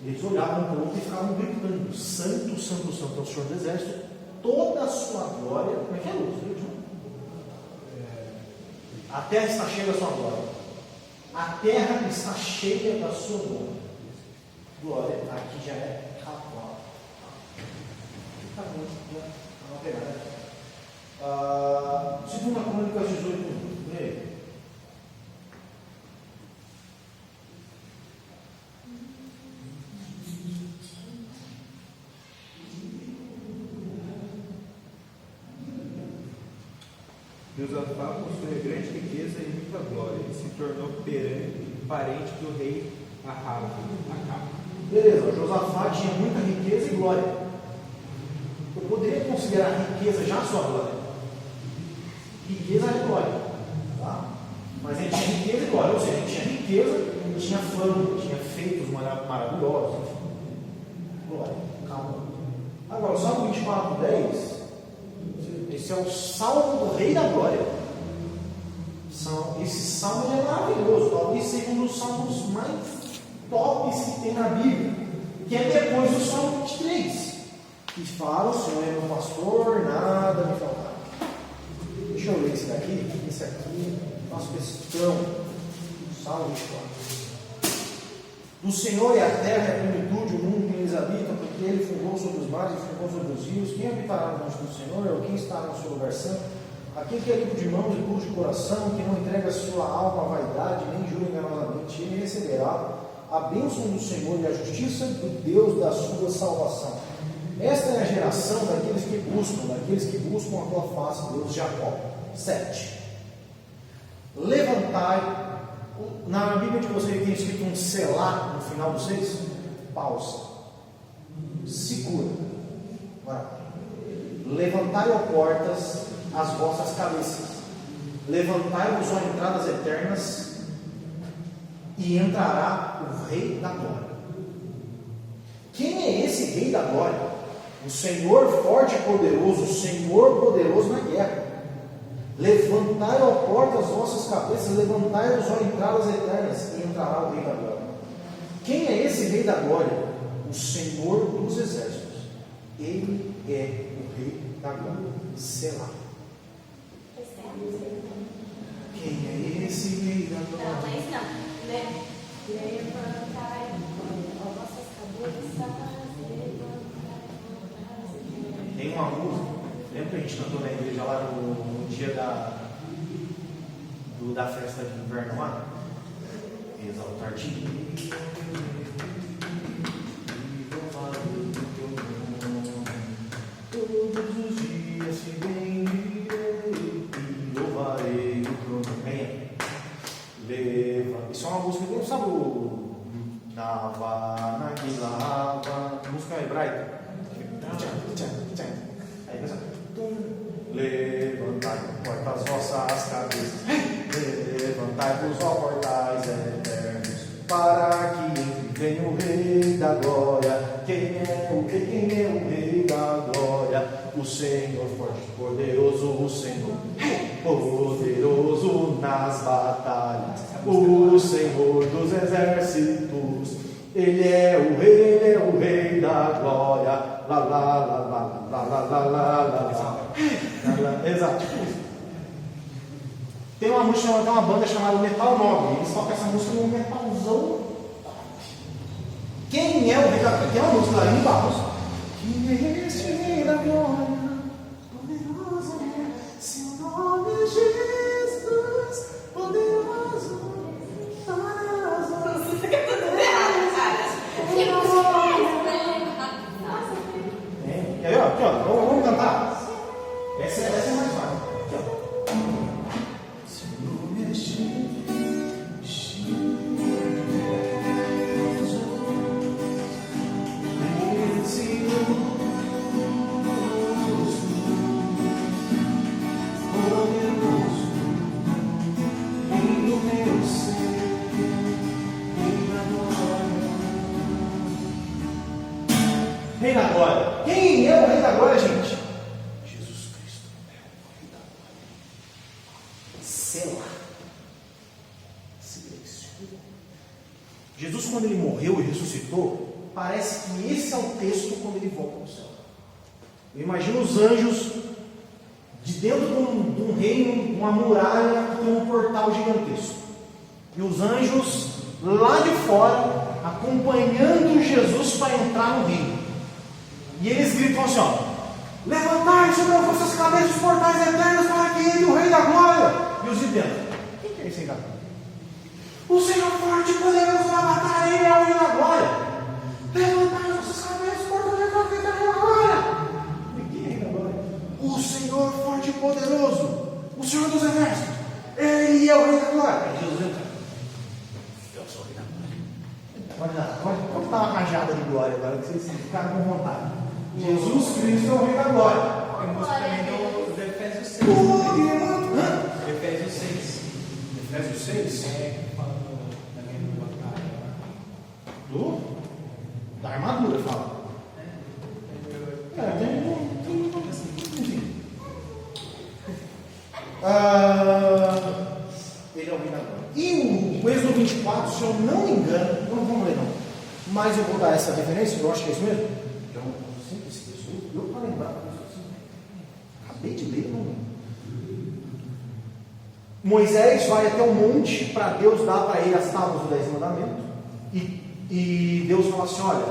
Eles olhavam para o outro e ficavam gritando: Santo, Santo, Santo é o Senhor do exército, toda a sua glória. Como é que é, Lúcio? A terra está cheia da sua glória. A terra está cheia da sua glória. Glória, aqui já é cavalo. Está muito, não pegada. Segunda Crônicas 18:1. Leia. Josafá possuía grande riqueza e muita glória, e se tornou parente do rei Acabe. Beleza, Josafá tinha muita riqueza e glória. Eu poderia considerar riqueza já sua glória. Riqueza é glória. Tá? Mas ele tinha riqueza e glória. Ou seja, ele tinha riqueza, ele tinha fama, tinha feitos maravilhosos. Enfim. Glória. Calma. Agora, o Salmo 24:10. Esse é o salmo do Rei da Glória. Esse salmo é maravilhoso. Talvez seja um dos salmos mais tops que tem na Bíblia. Que é depois do Salmo 23. Que fala: o Senhor é meu pastor, nada me faltará. Deixa eu ler esse daqui. Esse aqui, faço questão. Salmo 24. Do Senhor é a terra, é a plenitude, o mundo que eles habitam, porque Ele fundou sobre os mares e fundou sobre os rios. Quem habitará no monte do Senhor? Ou quem está no seu lugar santo? Aquele que é limpo de mãos e puro de coração, que não entrega a sua alma à vaidade, nem jura enganosamente, ele receberá a bênção do Senhor e a justiça do Deus da sua salvação. Esta é a geração daqueles que buscam a tua face, Deus de Jacó. 7. Levantai. Na Bíblia de vocês tem escrito um selá no final do 6. Pausa. Segura. Vai. Levantai, ó portas, as vossas cabeças. Levantai-vos, ó entradas eternas, e entrará o Rei da Glória. Quem é esse Rei da Glória? O Senhor forte e poderoso, o Senhor poderoso na guerra. Levantai, ó portas, as vossas cabeças, levantai-vos, ó entradas eternas, e entrará o Rei da Glória. Quem é esse Rei da Glória? O Senhor dos exércitos. Ele é o Rei da Glória. Selá. Quem é esse Rei da Glória? Não, mas não. Levantai as vossas cabeças, Tem uma música, lembra que a gente cantou na igreja lá no dia da festa de inverno lá? Exaltar-te. Todos os Nava, Nagilava, música hebraica. Aí começa. Levantai, portas vossas cabeças. Levantai-vos, ó portais eternos, para que entre venha o Rei da Glória. Quem é o Rei da Glória? O Senhor forte, poderoso, o Senhor poderoso nas batalhas, o Senhor dos exércitos. Ele é o Rei da Glória. Lá, lá, lá, lá, lá, lá, lá, lá, lá. Exato. Tem uma banda chamada Metal Nobre. Eles tocam essa música num metalzão. Quem é o Rei da Glória? Tem uma música lá em Barros. Quem é este Rei da Glória? Poderoso é seu nome, Jesus. Poderoso. Você fica tudo errado, cara. Que música é essa? Quer ver? Aqui, ó. Vamos cantar? Essa é mais fácil. Aqui, ó. Rei da Glória. Quem é o Rei da Glória, gente? Jesus Cristo é o Rei da Glória. Sela. Silêncio. Jesus, quando ele morreu e ressuscitou, parece que esse é o texto quando ele volta para o céu. Eu imagino os anjos de dentro de um reino, uma muralha, com um portal gigantesco. E os anjos lá de fora, acompanhando Jesus para entrar no reino. E eles gritam assim, ó: levantai sobre as vossas cabeças os portais eternos para que entre o Rei da Glória. E os de dentro: quem que é esse Rei da Glória? O Senhor forte e poderoso na batalha, ele é o Rei da Glória. Levantai as vossas cabeças os portais eternos para que entre o Rei da Glória. E quem é Rei da Glória? O Senhor forte e poderoso, o Senhor dos exércitos, ele é o Rei da Glória. Aí Jesus entra: eu sou o Rei da Glória. Pode dar uma rajada de glória agora, que vocês ficaram com vontade. Jesus Cristo é o Rei da Glória. Tem música também do Efésios 6. Efésios 6. Efésios 6? Fala da minha batalha. Da armadura, fala. Enfim. Ele é o Rei da Glória. E o Êxodo 24, se eu não me engano, não vamos ler não, mas eu vou dar essa referência, eu acho que é isso mesmo. Eu sempre esqueço, eu para lembrar disso. Acabei de ler, não lembro. Moisés vai até o monte para Deus dar para ele as tábuas dos 10 mandamentos. E Deus fala assim: olha,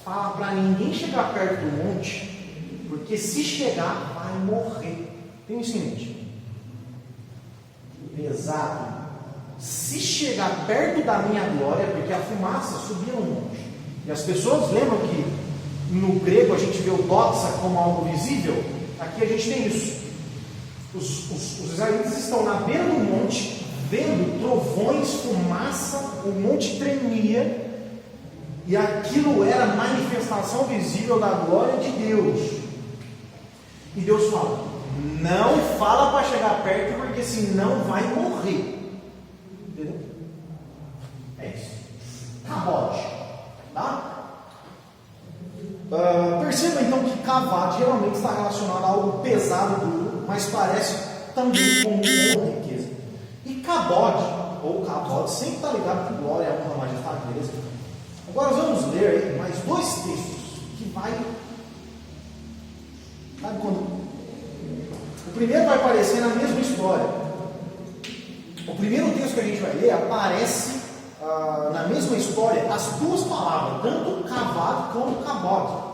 fala para ninguém chegar perto do monte, porque se chegar, vai morrer. Tem isso em mente. Exato. Se chegar perto da minha glória, porque a fumaça subia no monte. E as pessoas lembram que no grego a gente vê o doxa como algo visível. Aqui a gente tem isso. Os israelitas estão na beira do monte, vendo trovões, fumaça, o monte tremia, e aquilo era a manifestação visível da glória de Deus. E Deus fala: não fala para chegar perto, porque senão vai morrer. Entendeu? É isso. Cabode. Tá? Perceba então que cavade geralmente está relacionado a algo pesado, duro, mas parece também com riqueza. E cabode, ou cabode, sempre está ligado com glória, honra, majestade, beleza? Agora vamos ler aí mais dois textos que vai. Sabe quando? O primeiro vai aparecer na mesma história. O primeiro texto que a gente vai ler aparece na mesma história as duas palavras, tanto cavado como cabode.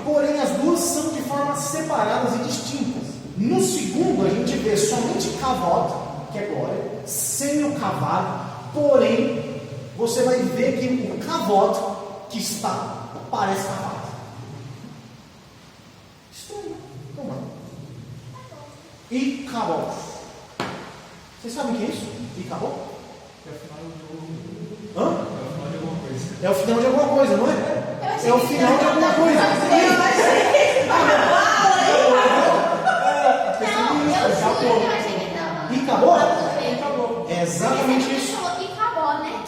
Porém, as duas são de formas separadas e distintas. No segundo, a gente vê somente cavode, que é glória, sem o cavado. Porém, você vai ver que o cavode que está parece cavado. Estranho. Como é? E cabode. Vocês sabem o que é isso? E acabou? É o final do. Hã? É o final de É o final de alguma coisa, não é? É o final de alguma coisa. Eu achei que Não, eu achei que não. E acabou? Acabou. É exatamente isso. Falou que acabou, né?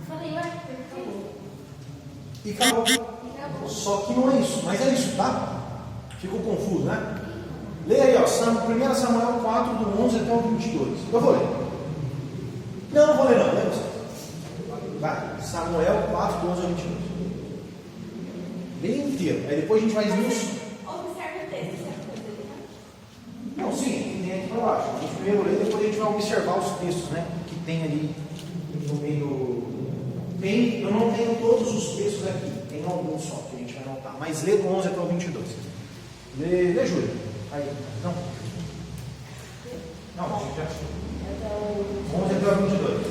Falei, ué, acabou. E acabou. Acabou. Só que não é isso, mas é isso, tá? Ficou confuso, né? Leia aí, ó, 1 Samuel 4, do 11 até o 22. Eu vou ler. Não vou ler não, lê você. Vai, Samuel 4, do 11 ao 22. Lê inteiro, aí depois a gente vai esmiuçar. Observa o texto, se é coisa ali, né? Não, sim, tem aqui para baixo. A gente primeiro lê, depois a gente vai observar os textos, né? Que tem ali no meio do... Eu não tenho todos os textos aqui, tem alguns só que a gente vai anotar. Mas lê do 11 até o 22. Lê Júlia. Aí, não. Não, a gente já achou. 11 até o 22. E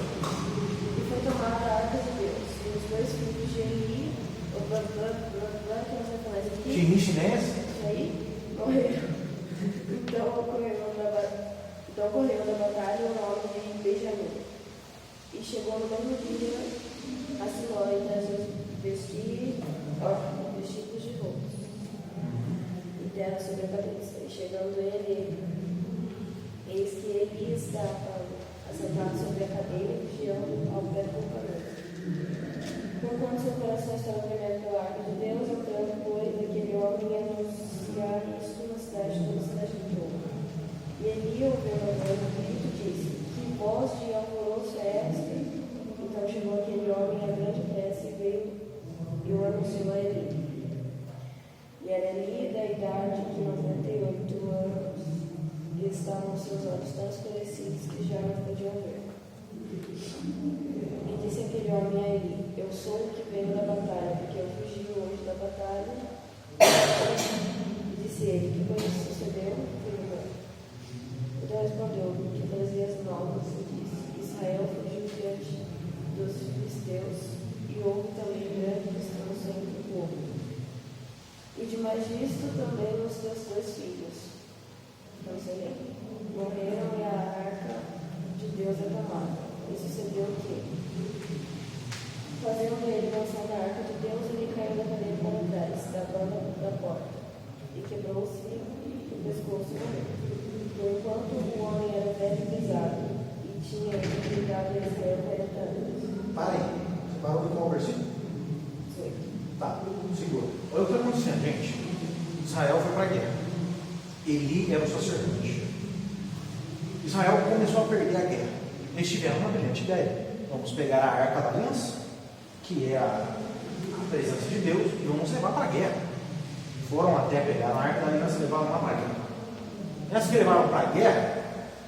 foi tomada a arca de Deus, e os dois filhos de Eli, o que você faz aqui? Fini, Finés. Isso aí, morreram. Então correu da batalha o nome de Benjamim. E chegou no mesmo dia a Siló e trazia vestidos de roupas e terra sobre a cabeça. E chegando ele, eis que ele estava assentado sobre a cadeira, vigiando ao pé do caminho. Enquanto seu coração estava tremendo pela arca de Deus, entrando, pois, aquele homem ia anunciar isto na cidade, toda a cidade de João. E Eli, ouvindo a voz do grito, disse: Que voz de alvoroço é esta? Então chegou aquele homem a grande pressa e veio e o anunciou a Eli. E era Eli da idade de 98 anos, e estavam seus olhos tão escurecidos que já não podiam ver. E disse aquele homem a Eli: Eu sou o que veio da batalha, porque eu fugi hoje da batalha. E disse ele: Que coisa sucedeu, filho meu? Então respondeu: Que trazia as novas, e disse: Israel fugiu diante dos filisteus, e houve também grande destruição entre o povo. E de mais disto também os teus dois filhos, não sei, morreram e a arca de Deus é tomada. E sucedeu o quê? Fazendo ele lançar da arca de Deus, ele caiu da cadeira para trás, da banda da porta, e quebrou-se o pescoço e morreu. Enquanto o homem era velho e pesado, e tinha cuidado de Israel 40 anos. Para aí. Você parou de qual versículo? 18. Tá, segura. Olha o que está acontecendo, gente. Israel foi para a guerra. Eli era o sacerdote. Israel começou a perder a guerra. Eles tiveram uma brilhante ideia. Vamos pegar a arca da aliança, que é a presença de Deus, e vamos levar para a guerra. Foram até pegar a arca da aliança e levaram lá para a guerra. Antes que levaram para a guerra,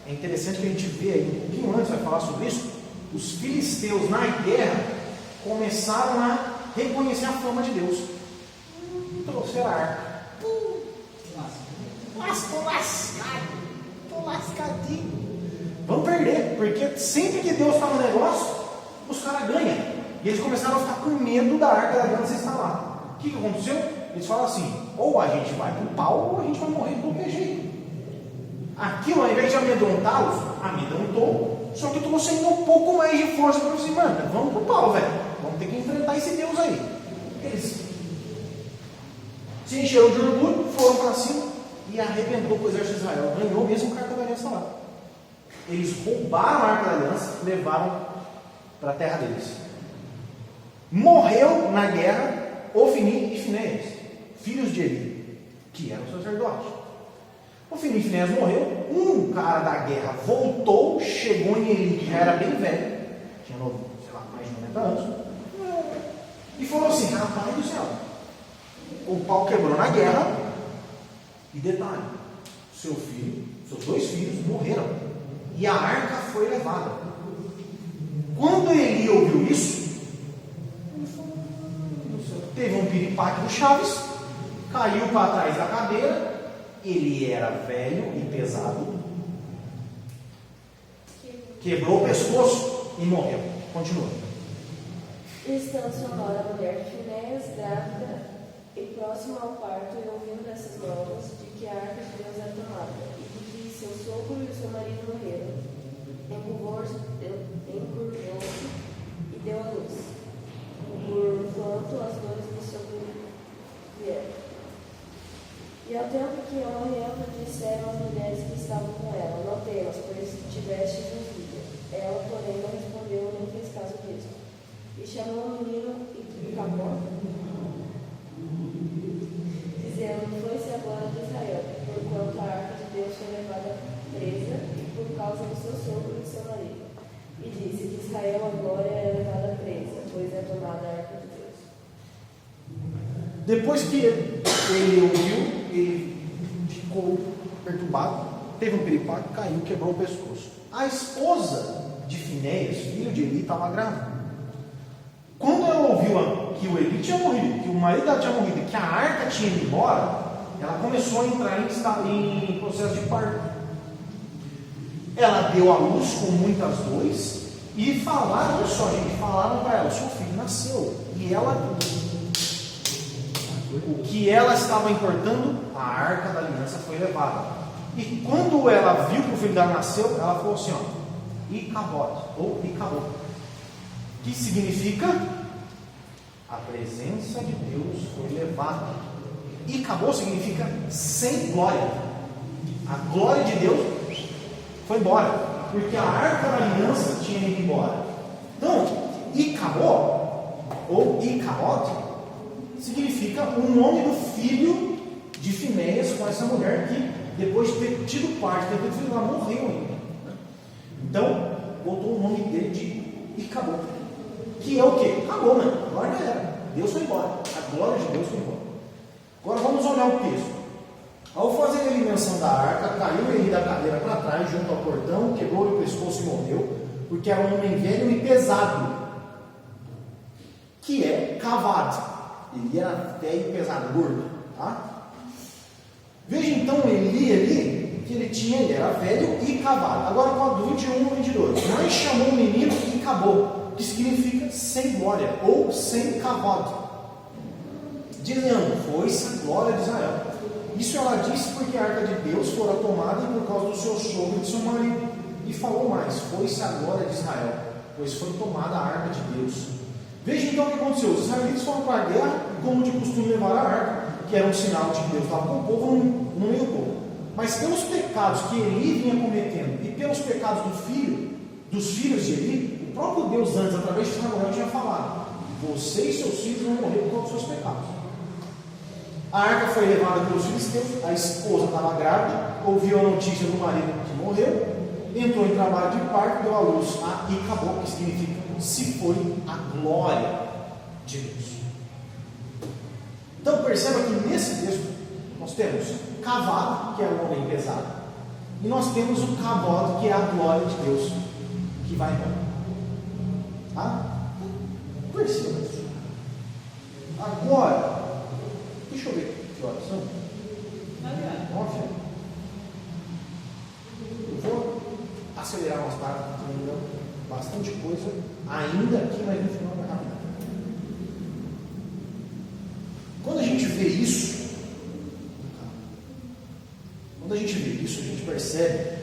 é interessante que a gente vê aí, um pouquinho antes vai falar sobre isso, os filisteus na guerra começaram a reconhecer a fama de Deus. Trouxeram a arca. Estou lascadinho. Vamos perder, porque sempre que Deus está no negócio, os caras ganham. E eles começaram a ficar com medo da arca da aliança estar lá. O que aconteceu? Eles falaram assim: ou a gente vai pro pau, ou a gente vai morrer de qualquer jeito. Aquilo, ao invés de amedrontá-los, amedrontou, só que trouxe ainda um pouco mais de força para assim, mano, vamos pro pau, velho. Vamos ter que enfrentar esse Deus aí. Eles se encheram de orgulho, foram para cima e arrebentou com o exército de Israel. Ganhou mesmo a arca da aliança lá. Eles roubaram a arca da aliança e levaram para a terra deles. Morreu na guerra Ofni e Finéias, filhos de Eli, que eram sacerdotes. Ofni e Finéias morreu. Um cara da guerra voltou, chegou em Eli, que já era bem velho, tinha, sei lá, mais de 90 anos, e falou assim: rapaz do céu, o pau quebrou na guerra, e detalhe, seus dois filhos morreram, e a arca foi levada. Quando Eli ouviu isso, ele falou: teve um piripaque do Chaves, caiu para trás da cadeira. Ele era velho e pesado, quebrou o pescoço e morreu. Continua. Estando Sonora, a mulher de Finéias, grávida e próxima ao parto, e ouvindo dessas novas de que a arca de Deus era tomada, e de que seu sogro e seu marido morreram, encurvou-se e deu à luz. o tempo que morreu, disseram as mulheres que estavam com ela: não temas, pois tiveste um filho. Ela, porém, não respondeu, nem fez caso disso. E chamou o menino e acabou, dizendo: foi-se agora de Israel, porquanto a arca de Deus foi levada presa, e por causa do seu sogro e do seu marido. E disse que Israel agora é levada presa, pois é tomada a arca de Deus. Depois que ele ouviu, ele ficou perturbado, teve um piripaque, caiu, quebrou o pescoço. A esposa de Finéias, filho de Eli, estava grávida. Quando ela ouviu que o Eli tinha morrido, que o marido dela tinha morrido e que a arca tinha ido embora, ela começou a entrar em processo de parto. Ela deu à luz com muitas dores e falaram, olha só, gente, falaram para ela: seu filho nasceu. E ela, o que ela estava importando, a arca da aliança foi levada. E quando ela viu que o filho dela nasceu, ela falou assim: ó, Icabod, ou Icabod, que significa a presença de Deus foi levada. Icabod significa sem glória. A glória de Deus foi embora, porque a arca da aliança tinha ido embora. Então, Icabod, ou Icabod, significa o nome do filho de Finéias com essa mulher que, depois de ter tido parte, ter tido filho, ela morreu ainda. Então, botou o nome dele de Icabod, que é o quê? Acabou, né? Agora já era. Deus foi embora. A glória de Deus foi embora. Agora vamos olhar o texto. Ao fazer a menção da arca, caiu ele da cadeira para trás, junto ao portão, quebrou-lhe o pescoço e morreu, porque era um homem velho e pesado, que é cavado. Ele era velho e pesado, gordo. Tá? Veja então Eli, que ele era velho e cavado. Agora com a 21 e 22. Mas chamou o menino e acabou, que significa sem glória, ou sem cavado, dizendo: foi-se a glória de Israel. Isso ela disse porque a arca de Deus fora tomada e por causa do seu sogro e do seu marido. E falou mais: foi-se a glória de Israel, pois foi tomada a arca de Deus. Veja então o que aconteceu. Os israelitas foram para a guerra e, como de costume, levaram a arca, que era um sinal de que Deus estava com o povo, no meio do povo. Mas pelos pecados que Eli vinha cometendo e pelos pecados dos filhos de Eli, o próprio Deus antes, através de Samuel, tinha falado: você e seus filhos vão morrer por causa dos seus pecados. A arca foi levada pelos filisteus, a esposa estava grávida, ouviu a notícia do marido que morreu, entrou em trabalho de parto, deu à luz a Icabod, que significa se foi a glória de Deus. Então perceba que nesse texto nós temos cavado, que é o homem pesado, e nós temos o Cabod, que é a glória de Deus que vai embora. Tá? Perceba isso. Agora, deixa eu ver que horas são. 9. Eu vou acelerar umas partes, ainda bastante coisa ainda aqui, mas no final vai rápido. Quando a gente vê isso, a gente percebe,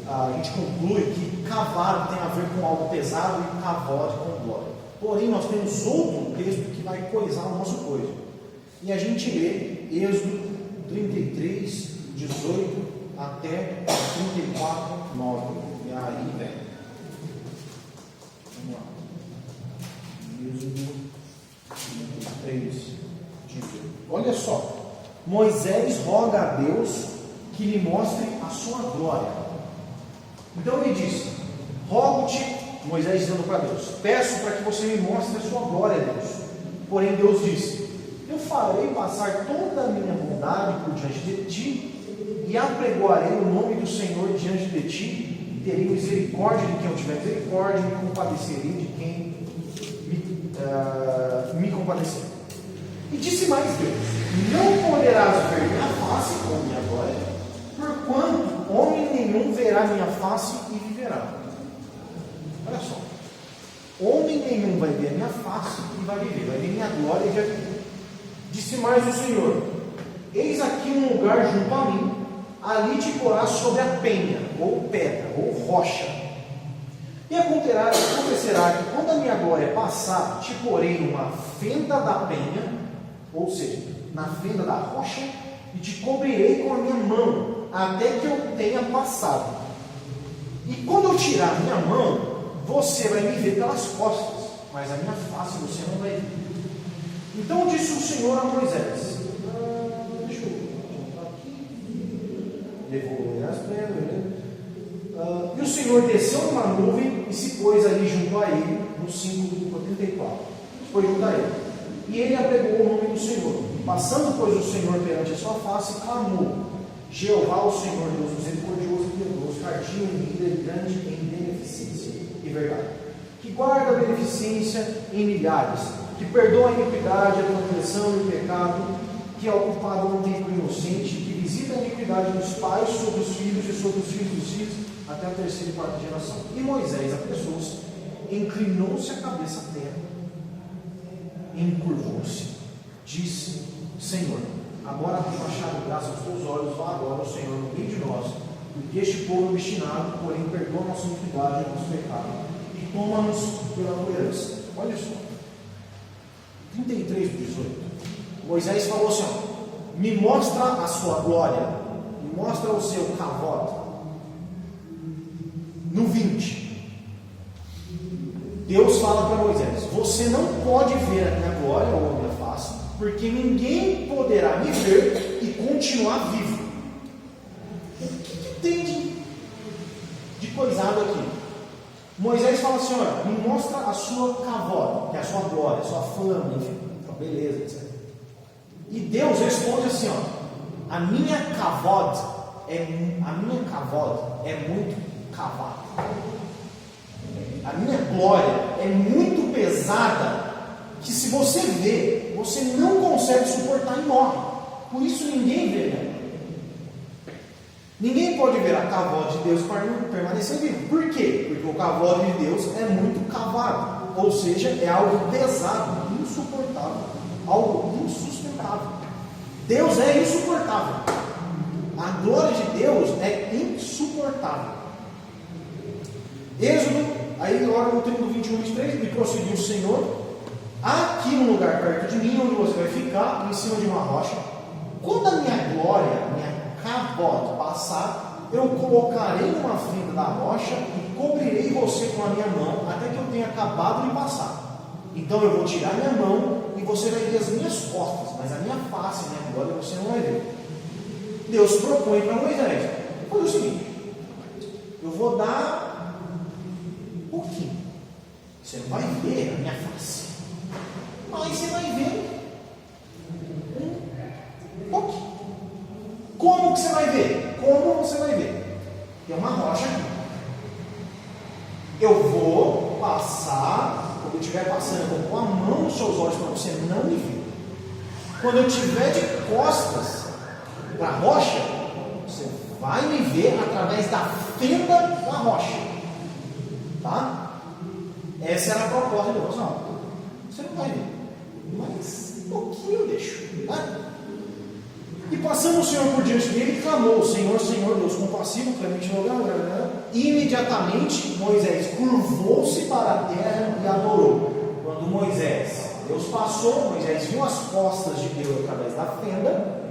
a gente conclui que cavado tem a ver com algo pesado e cavode com glória. Porém, nós temos outro texto que vai coisar o nosso coisa. E a gente lê Êxodo 33, 18 até 34, 9. E aí, velho. Vamos lá. Êxodo 33, 18. Olha só. Moisés roga a Deus que lhe mostre a sua glória. Então ele diz: rogo-te, Moisés dizendo para Deus, peço para que você me mostre a sua glória, Deus. Porém Deus disse: eu farei passar toda a minha bondade por diante de ti, e apregoarei o nome do Senhor diante de ti, e terei misericórdia de quem eu tiver misericórdia, e me compadecerei de quem me compadecer. E disse mais Deus: não poderás ver minha face com minha glória, porquanto homem nenhum verá minha face e viverá. Olha só, homem nenhum vai ver a minha face e vai viver, vai ver minha glória e vai viver. Disse mais o Senhor: eis aqui um lugar junto a mim, ali te porás sobre a penha, ou pedra, ou rocha. E acontecerá que quando a minha glória passar, te porei numa fenda da penha, ou seja, na fenda da rocha, e te cobrirei com a minha mão, até que eu tenha passado. E quando eu tirar a minha mão, você vai me ver pelas costas, mas a minha face você não vai ver. Então disse o Senhor a Moisés, deixa eu voltar aqui, levou as pedras, e o Senhor desceu numa nuvem e se pôs ali junto a ele, no 5:34, foi junto a ele, e ele apregou o nome do Senhor. Passando, pois, o Senhor perante a sua face, clamou: Jeová, o Senhor, Deus misericordioso e piedoso, tardio em ira e grande em beneficência e verdade, que guarda a beneficência em milhares, que perdoa a iniquidade, a transgressão e o pecado, que é ocupado no tempo inocente, que visita a iniquidade dos pais sobre os filhos e sobre os filhos dos filhos, até a terceira e quarta geração. E Moisés apressou-se, inclinou-se a cabeça à terra, encurvou-se, disse: Senhor, agora tenho achado graça aos teus olhos, vá agora, Senhor, no meio de nós, porque este povo é obstinado, porém perdoa a nossa iniquidade e o nosso pecado, e toma-nos pela tua herança. Olha só, 33:18. Moisés falou assim: ó, me mostra a sua glória, me mostra o seu cavalo. No 20, Deus fala para Moisés: você não pode ver a minha glória ou a minha face, porque ninguém poderá me ver e continuar vivo. O que tem de coisado aqui? Moisés fala assim: olha, me mostra a sua kavod, que é a sua glória, a sua fama, enfim, a beleza, etc. E Deus responde assim: ó, a minha kavod é muito cavada. A minha glória é muito pesada, que se você vê, você não consegue suportar e morre. Por isso ninguém vê, né? Ninguém pode ver a kavod de Deus para permanecer vivo. Por quê? Porque o kavod de Deus é muito cavado, ou seja, é algo pesado, insuportável, algo insustentável. Deus é insuportável. A glória de Deus é insuportável. Êxodo, aí agora no tempo do 21:23, e prosseguiu o Senhor: aqui no lugar perto de mim, onde você vai ficar, em cima de uma rocha, quando a minha glória, minha kavod passar, eu colocarei numa fenda da rocha e cobrirei você com a minha mão, até que eu tenha acabado de passar. Então eu vou tirar minha mão e você vai ver as minhas costas, mas a minha face, a minha glória, você não vai ver. Deus propõe para Moisés: faz o seguinte, eu vou dar um pouquinho, você não vai ver a minha face, mas você vai ver um pouquinho. Como que você vai ver? Como você vai ver? Tem uma rocha aqui. Eu vou passar, quando eu estiver passando, eu vou pôr a mão nos seus olhos para você não me ver. Quando eu estiver de costas para a rocha, você vai me ver através da fenda da rocha. Tá? Essa era a proposta de Deus. Não, você não vai ver, mas um pouquinho eu deixo. Tá? E passando o Senhor por diante dele, clamou: Senhor, Senhor, Deus compassivo, clemente e longânimo. Imediatamente Moisés curvou-se para a terra e adorou. Quando Deus passou, Moisés viu as costas de Deus através da fenda.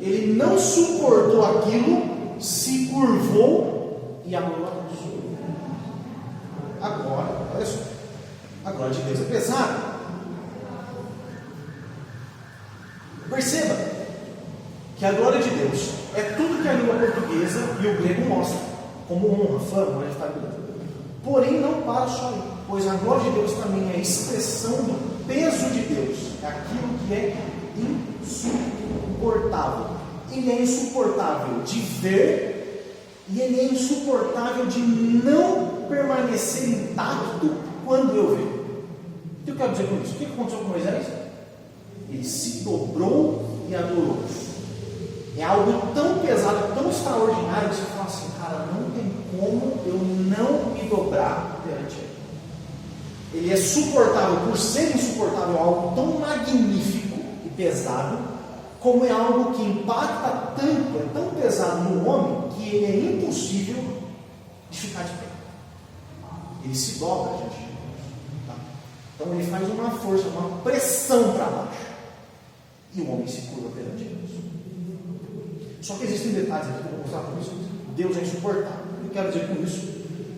Ele não suportou aquilo, se curvou e adorou a Deus. Agora, olha só, a glória de Deus é pesada. Perceba que a glória de Deus é tudo que a língua portuguesa e o grego mostram, como honra, fama, estabilidade. Porém, não para só aí, pois a glória de Deus também é a expressão do peso de Deus, é aquilo que é insuportável. Ele é insuportável de ver e ele é insuportável de não permanecer intacto quando eu ver. O que eu quero dizer com isso? O que aconteceu com Moisés? Ele se dobrou e adorou. É algo tão pesado, tão extraordinário, que você fala assim: cara, não tem como eu não me dobrar perante ele. Ele é suportável, por ser insuportável, algo tão magnífico e pesado, como é algo que impacta tanto, é tão pesado no homem, que ele é impossível de ficar de pé. Ele se dobra diante de Deus. Tá? Então ele faz uma força, uma pressão para baixo. E o homem se curva perante Deus. Só que existem detalhes aqui que eu vou mostrar para vocês. Deus é insuportável. Eu quero dizer com isso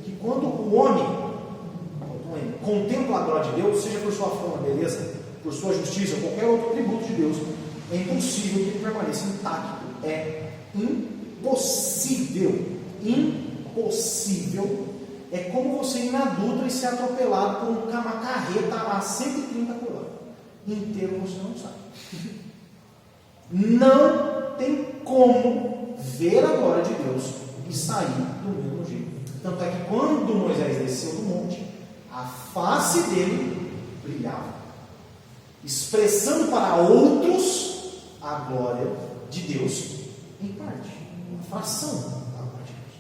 que quando o homem contempla a glória de Deus, seja por sua forma, beleza, por sua justiça, ou qualquer outro atributo de Deus, é impossível que ele permaneça intacto. É impossível. Impossível. É como você ir na Dutra e ser atropelado por uma carreta a 130 por hora. Inteiro você não sai. Não tem como ver a glória de Deus e sair do mesmo jeito. Tanto é que quando Moisés desceu do monte, a face dele brilhava, expressando para outros a glória de Deus em parte, uma fração da glória de Deus.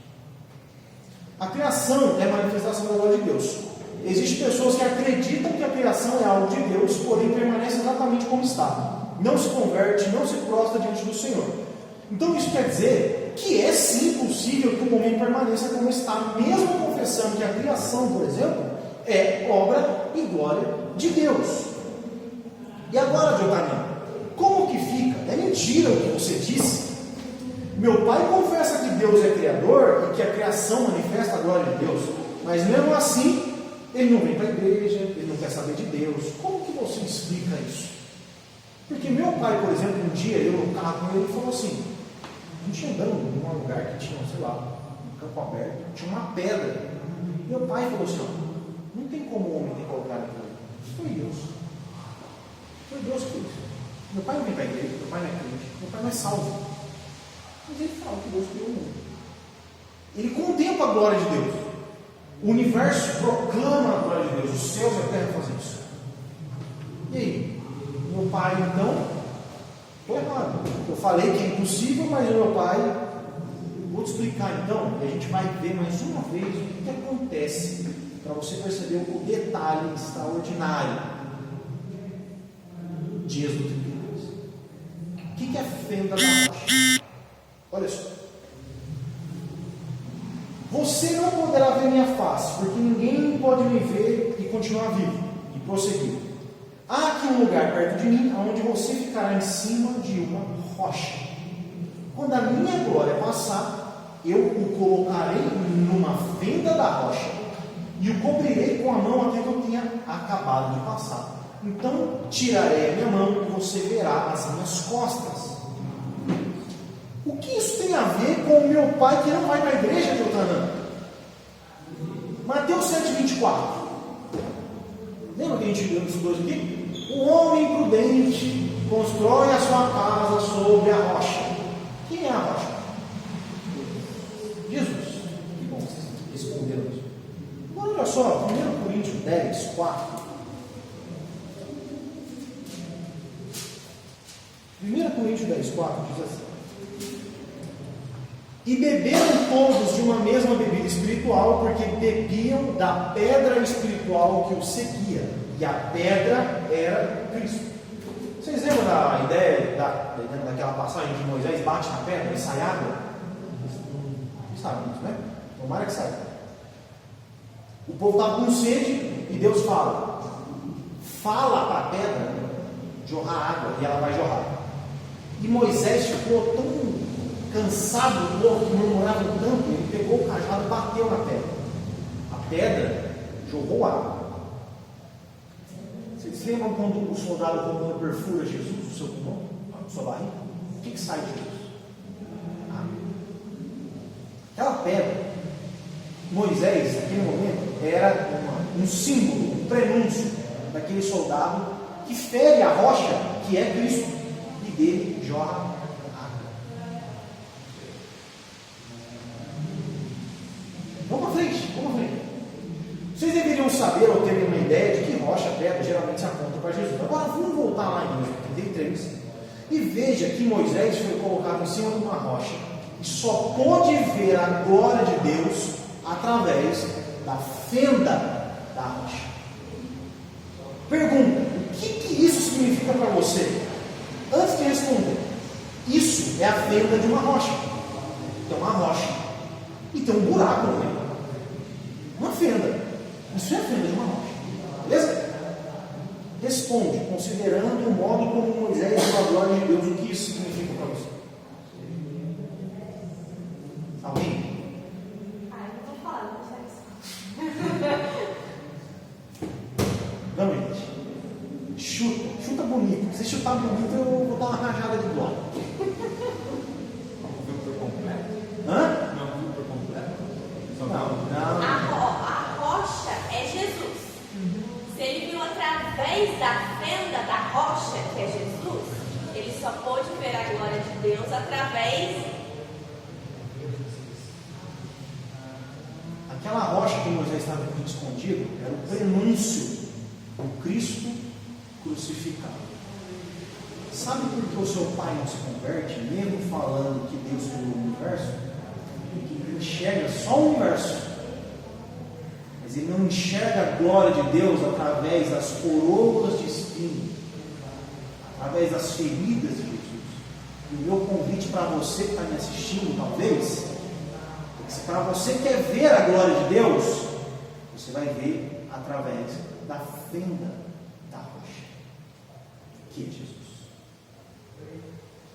A criação é a manifestação da glória de Deus. Existem pessoas que acreditam que a criação é algo de Deus, porém permanece exatamente como está. Não se converte, não se prostra diante do Senhor. Então isso quer dizer que é sim possível que o homem permaneça como está, mesmo confessando que a criação, por exemplo, é obra e glória de Deus. E agora, Jotanan, como que fica? É mentira o que você disse? Meu pai confessa que Deus é criador e que a criação manifesta a glória de Deus, mas mesmo assim, ele não vem para a igreja, ele não quer saber de Deus. Como que você explica isso? Porque meu pai, por exemplo, um dia, eu no carro com ele, falou assim, a gente andando em um lugar que tinha, sei lá, um campo aberto, tinha uma pedra. Meu pai falou assim, ó, não tem como o homem ter colocado aquilo. Isso foi Deus. Foi Deus que fez. Meu pai não vem para a igreja, meu pai não é crente, meu pai não é salvo. Mas ele fala que Deus criou o mundo. Ele contempla a glória de Deus. O universo proclama a glória de Deus. Os céus e a terra fazem isso. E aí? Meu pai, então, estou errado. Eu falei que é impossível, mas o meu pai, vou te explicar então, e a gente vai ver mais uma vez o que acontece, para você perceber o detalhe extraordinário de Êxodo 32. O que é a fenda da rocha? Olha só. Você não poderá ver minha face, porque ninguém pode me ver e continuar vivo. E prosseguir. Há aqui um lugar perto de mim, onde você ficará em cima de uma rocha. Quando a minha glória passar, eu o colocarei numa fenda da rocha e o cobrirei com a mão até que eu tenha acabado de passar. Então tirarei a minha mão e você verá as minhas costas. O que isso tem a ver com o meu pai que não vai para a igreja, Jotanan? Mateus 7,24. Lembra que a gente viu esses dois aqui? O homem prudente constrói a sua casa sobre a rocha. Quem é a rocha? Jesus. Que bom, vocês responderam isso. Agora olha só, 1 Coríntios 10, 4. 1 Coríntios 10, 4 diz assim: e beberam todos de uma mesma bebida espiritual, porque bebiam da pedra espiritual que os seguia, e a pedra era Cristo. Vocês lembram da ideia, daquela passagem que Moisés bate na pedra e sai água? Sabe isso, né? Tomara que saia. O povo estava com sede e Deus fala para a pedra jorrar água, e ela vai jorrar. E Moisés ficou tão cansado do povo que murmurava tanto, ele pegou o cajado e bateu na pedra. A pedra jogou água. Vocês lembram quando o soldado romano perfura Jesus, o seu pulmão, a sua barriga? O que sai de Jesus? Água. Aquela pedra, Moisés, naquele momento, era um símbolo, um prenúncio daquele soldado que fere a rocha, que é Cristo, e dele jorra. Vamos à frente. Vocês deveriam saber ou terem uma ideia de que rocha, pedra, geralmente se aponta para Jesus. Agora vamos voltar lá em Êxodo 33 e veja que Moisés foi colocado em cima de uma rocha e só pôde ver a glória de Deus através da fenda da rocha. Pergunta: o que isso significa para você? Antes de responder, isso é a fenda de uma rocha. Tem uma rocha e tem um buraco no meio. Uma fenda. Isso é a fenda de uma rocha. Beleza? Responde, considerando o modo como Moisés viu a glória de Deus, o que isso significa para você? chuta bonito. Se chutar bonito, eu vou dar uma rajada de glória. Não viu por completo? Hã? Não viu por completo? Só Não. A rocha é Jesus. Se ele viu através da fenda da rocha, que é Jesus, ele só pôde ver a glória de Deus através. Aquela rocha que Moisés estava escondido era o prenúncio do Cristo crucificado. Sabe por que o seu pai não se converte, mesmo falando que Deus criou o universo? Porque ele enxerga só o universo, mas ele não enxerga a glória de Deus através das coroas de espinho, através das feridas de Jesus. E o meu convite para você que está me assistindo, talvez, se para você quer ver a glória de Deus, você vai ver através da fenda da rocha, que é Jesus.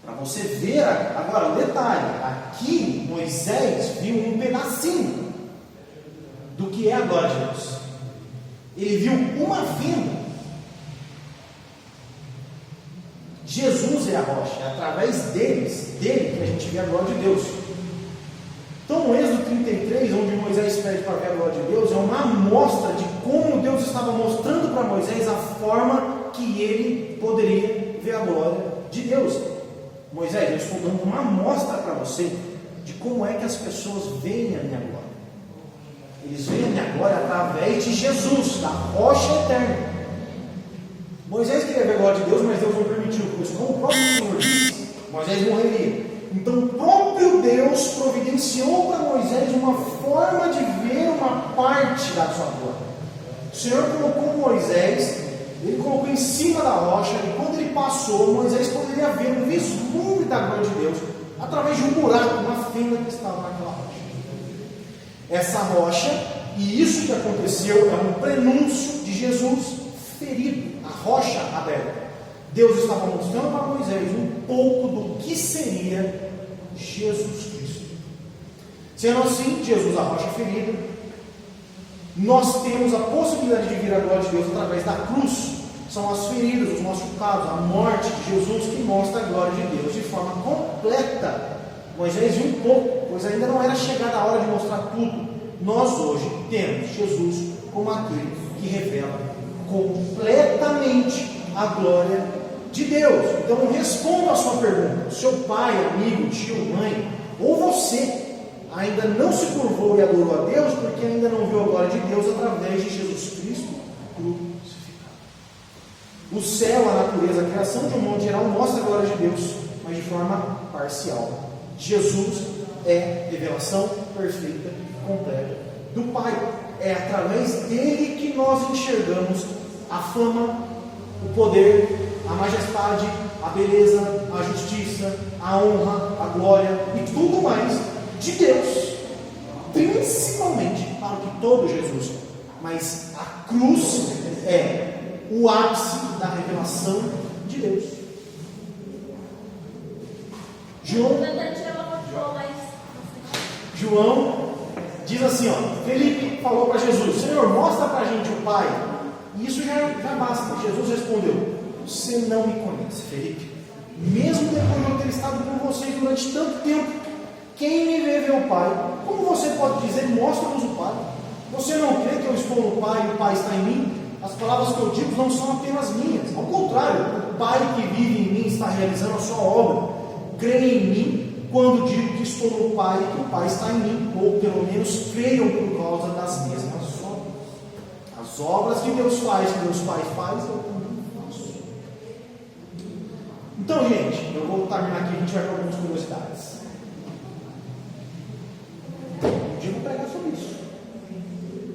Para você ver, agora o detalhe, aqui Moisés viu um pedacinho do que é a glória de Deus. Ele viu uma fenda. Jesus é a rocha, é através dele que a gente vê a glória de Deus. Então, o Êxodo 33, onde Moisés pede para ver a glória de Deus, é uma amostra de como Deus estava mostrando para Moisés a forma que ele poderia ver a glória de Deus. Moisés, eu estou dando uma amostra para você de como é que as pessoas veem a minha glória. Eles veem a minha glória através de Jesus, da rocha eterna. Moisés queria ver a glória de Deus, mas Deus não permitiu, pois como o próprio Senhor disse, Moisés morreria. Então o próprio Deus providenciou para Moisés uma forma de ver uma parte da sua glória. O Senhor colocou Moisés, ele colocou em cima da rocha, e quando ele passou, Moisés poderia ver um vislumbre da glória de Deus através de um buraco, uma fenda que estava naquela rocha. Essa rocha, e isso que aconteceu, é um prenúncio de Jesus ferido, a rocha aberta. Deus estava mostrando para Moisés um pouco do que seria Jesus Cristo. Sendo assim, Jesus, a rocha ferida, nós temos a possibilidade de ver a glória de Deus através da cruz. São as feridas, os machucados, a morte de Jesus que mostra a glória de Deus de forma completa. Moisés viu um pouco, pois ainda não era chegada a hora de mostrar tudo. Nós hoje temos Jesus como aquele que revela completamente a glória de Deus. Então responda a sua pergunta. Seu pai, amigo, tio, mãe, ou você ainda não se curvou e adorou a Deus porque ainda não viu a glória de Deus através de Jesus Cristo crucificado. O céu, a natureza, a criação de um modo geral mostra a glória de Deus, mas de forma parcial. Jesus é revelação perfeita e completa do Pai. É através dele que nós enxergamos a fama, o poder, a majestade, a beleza, a justiça, a honra, a glória e tudo mais de Deus, principalmente para o que todo Jesus. Mas a cruz é o ápice da revelação de Deus. João diz assim, Felipe falou para Jesus, Senhor, mostra para a gente o Pai. E isso já basta. Jesus respondeu, você não me conhece, Felipe. Mesmo depois de eu ter estado com vocês durante tanto tempo, quem me vê o Pai. Como você pode dizer, mostra-nos o Pai? Você não crê que eu estou no Pai e o Pai está em mim? As palavras que eu digo não são apenas minhas. Ao contrário, o Pai que vive em mim está realizando a sua obra. Creia em mim quando digo que estou no Pai e que o Pai está em mim. Ou pelo menos creiam por causa das mesmas obras. As obras que Deus faz, que Deus Pai faz, eu também faço. Então, gente, eu vou terminar aqui, a gente vai para algumas curiosidades. Um dia eu vou pregar sobre isso.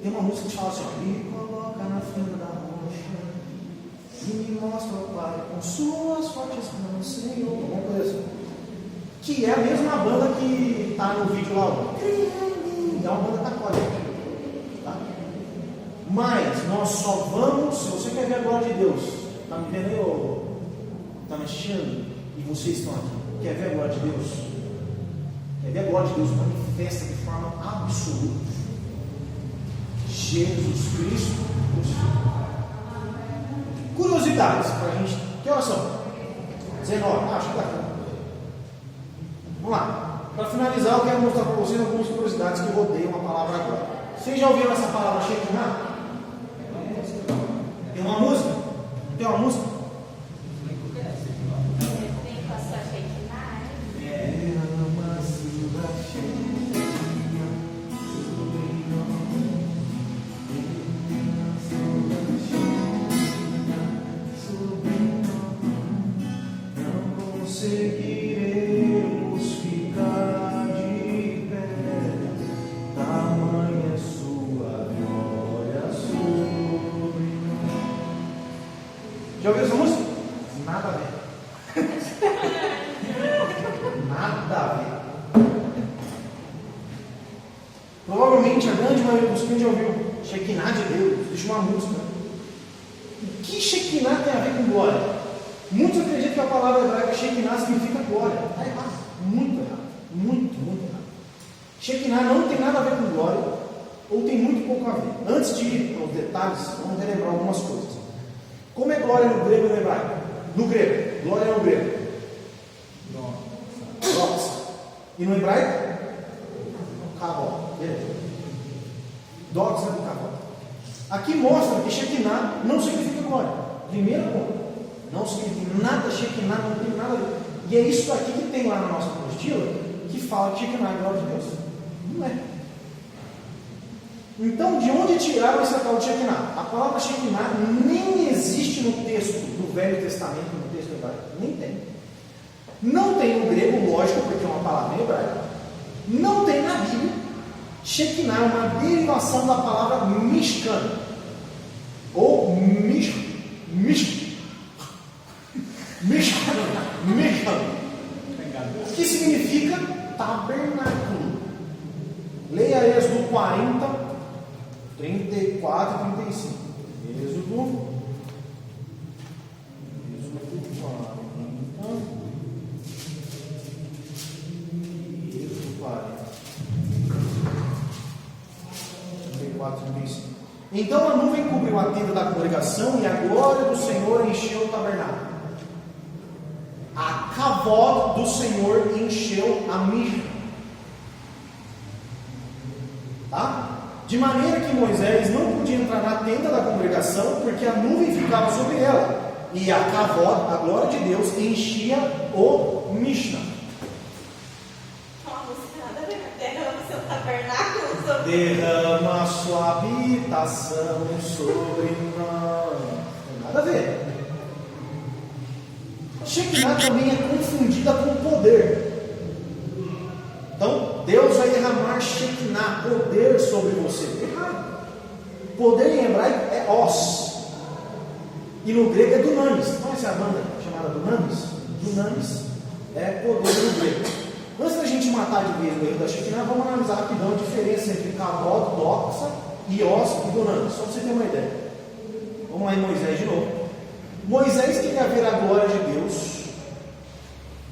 Tem uma música que fala assim, me coloca na fenda da rocha e me mostra o Pai com suas fortes mãos, Senhor. Alguma coisa assim. Que é a mesma banda que está no vídeo lá. É uma banda católica. Tá? Mas nós só vamos, se você quer ver a glória de Deus, está me vendo aí, ou está me assistindo, e vocês estão aqui, quer ver a glória de Deus? Quer ver a glória de Deus manifesta de forma absoluta? Jesus Cristo crucificado. Curiosidades para a gente. Que horas são? 19. Acho que dá. Vamos lá. Para finalizar, eu quero mostrar para vocês algumas curiosidades que rodeiam a palavra agora. Vocês já ouviram essa palavra Shekinah? Tem uma música? Tem uma música? Vem com a sua Shekinah. Não conseguiremos ficar de pé, tamanha sua glória sobre nós. Já ouviu essa música? Nada a ver. Nada a ver. Provavelmente a grande maioria dos crentes já ouviu Shekinah de Deus, deixa uma música. O que Shekinah tem a ver com glória? Muitos acreditam que a palavra hebraica Shekinah significa glória. Está errado. Muito errado. Muito errado. Shekinah não tem nada a ver com glória, ou tem muito pouco a ver. Antes de ir aos detalhes, vamos relembrar algumas coisas. Como é glória no grego e no hebraico? No grego. Glória no grego. Doxa. E no hebraico? Kavod. Beleza. Doxa do Kavod. Aqui mostra que Shekinah não significa glória. Primeiro ponto. Não significa nada, Shekinah não tem nada a ver. E é isso aqui que tem lá na nossa apostila, que fala que Shekinah é a glória de Deus. Não é. Então, de onde tiraram essa tal de Shekinah? A palavra Shekinah nem existe no texto do Velho Testamento, no texto hebraico. Nem tem. Não tem no grego, lógico, porque é uma palavra hebraica. Não tem na Bíblia. Shekinah é uma derivação da palavra Mishkan. Ou Mishkan. Que significa tabernáculo. Leia Êxodo 40, 34 e 35. Êxodo 40. 34 e 35. Então a nuvem cobriu a tenda da congregação e a glória do Senhor encheu o tabernáculo. A Kavod do Senhor encheu a Mishkan. Tá? De maneira que Moisés não podia entrar na tenda da congregação, porque a nuvem ficava sobre ela. E a Kavod, a glória de Deus, enchia o Mishkan. Derrama o seu tabernáculo sobre Derrama a sua habitação sobre nós. Não tem nada a ver. Shekinah também é confundida com poder. Então, Deus vai derramar Shekinah, poder sobre você. Errado. Poder em hebraico é os. E no grego é dunamis. Conhece a banda chamada dunamis? Dunamis é poder no grego. Antes da gente matar de vez o erro da Shekinah, vamos analisar rapidão a diferença entre Kavod, doxa, e os e dunamis. Só para você ter uma ideia. Vamos lá em Moisés de novo. Moisés queria ver a glória de Deus.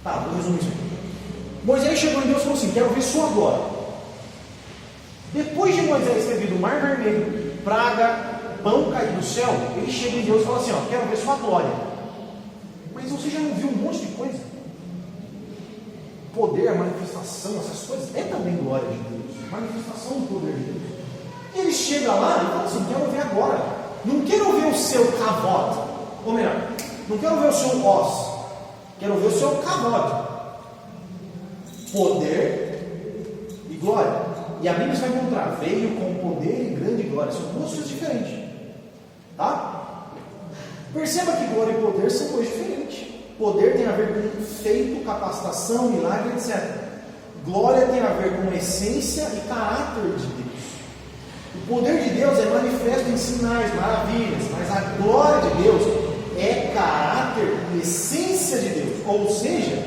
Tá, vou resumir isso aqui. Moisés chegou em Deus e falou assim: quero ver sua glória. Depois de Moisés ter visto o mar vermelho, praga, pão cair do céu, ele chega em Deus e fala assim: ó, quero ver sua glória. Mas você já não viu um monte de coisa? Poder, manifestação, essas coisas é também glória de Deus, manifestação do poder de Deus. E ele chega lá e fala assim: quero ver agora. Não quero ver o seu Kavod. Ou melhor, não quero ver o seu os, quero ver o seu Kavod. Poder e glória. E a Bíblia vai encontrar: veio com poder e grande glória. São duas coisas diferentes. Tá? Perceba que glória e poder são coisas diferentes. Poder tem a ver com feito, capacitação, milagre, etc. Glória tem a ver com essência e caráter de Deus. O poder de Deus é manifesto em sinais, maravilhas, mas a glória de Deus é caráter e essência de Deus. Ou seja,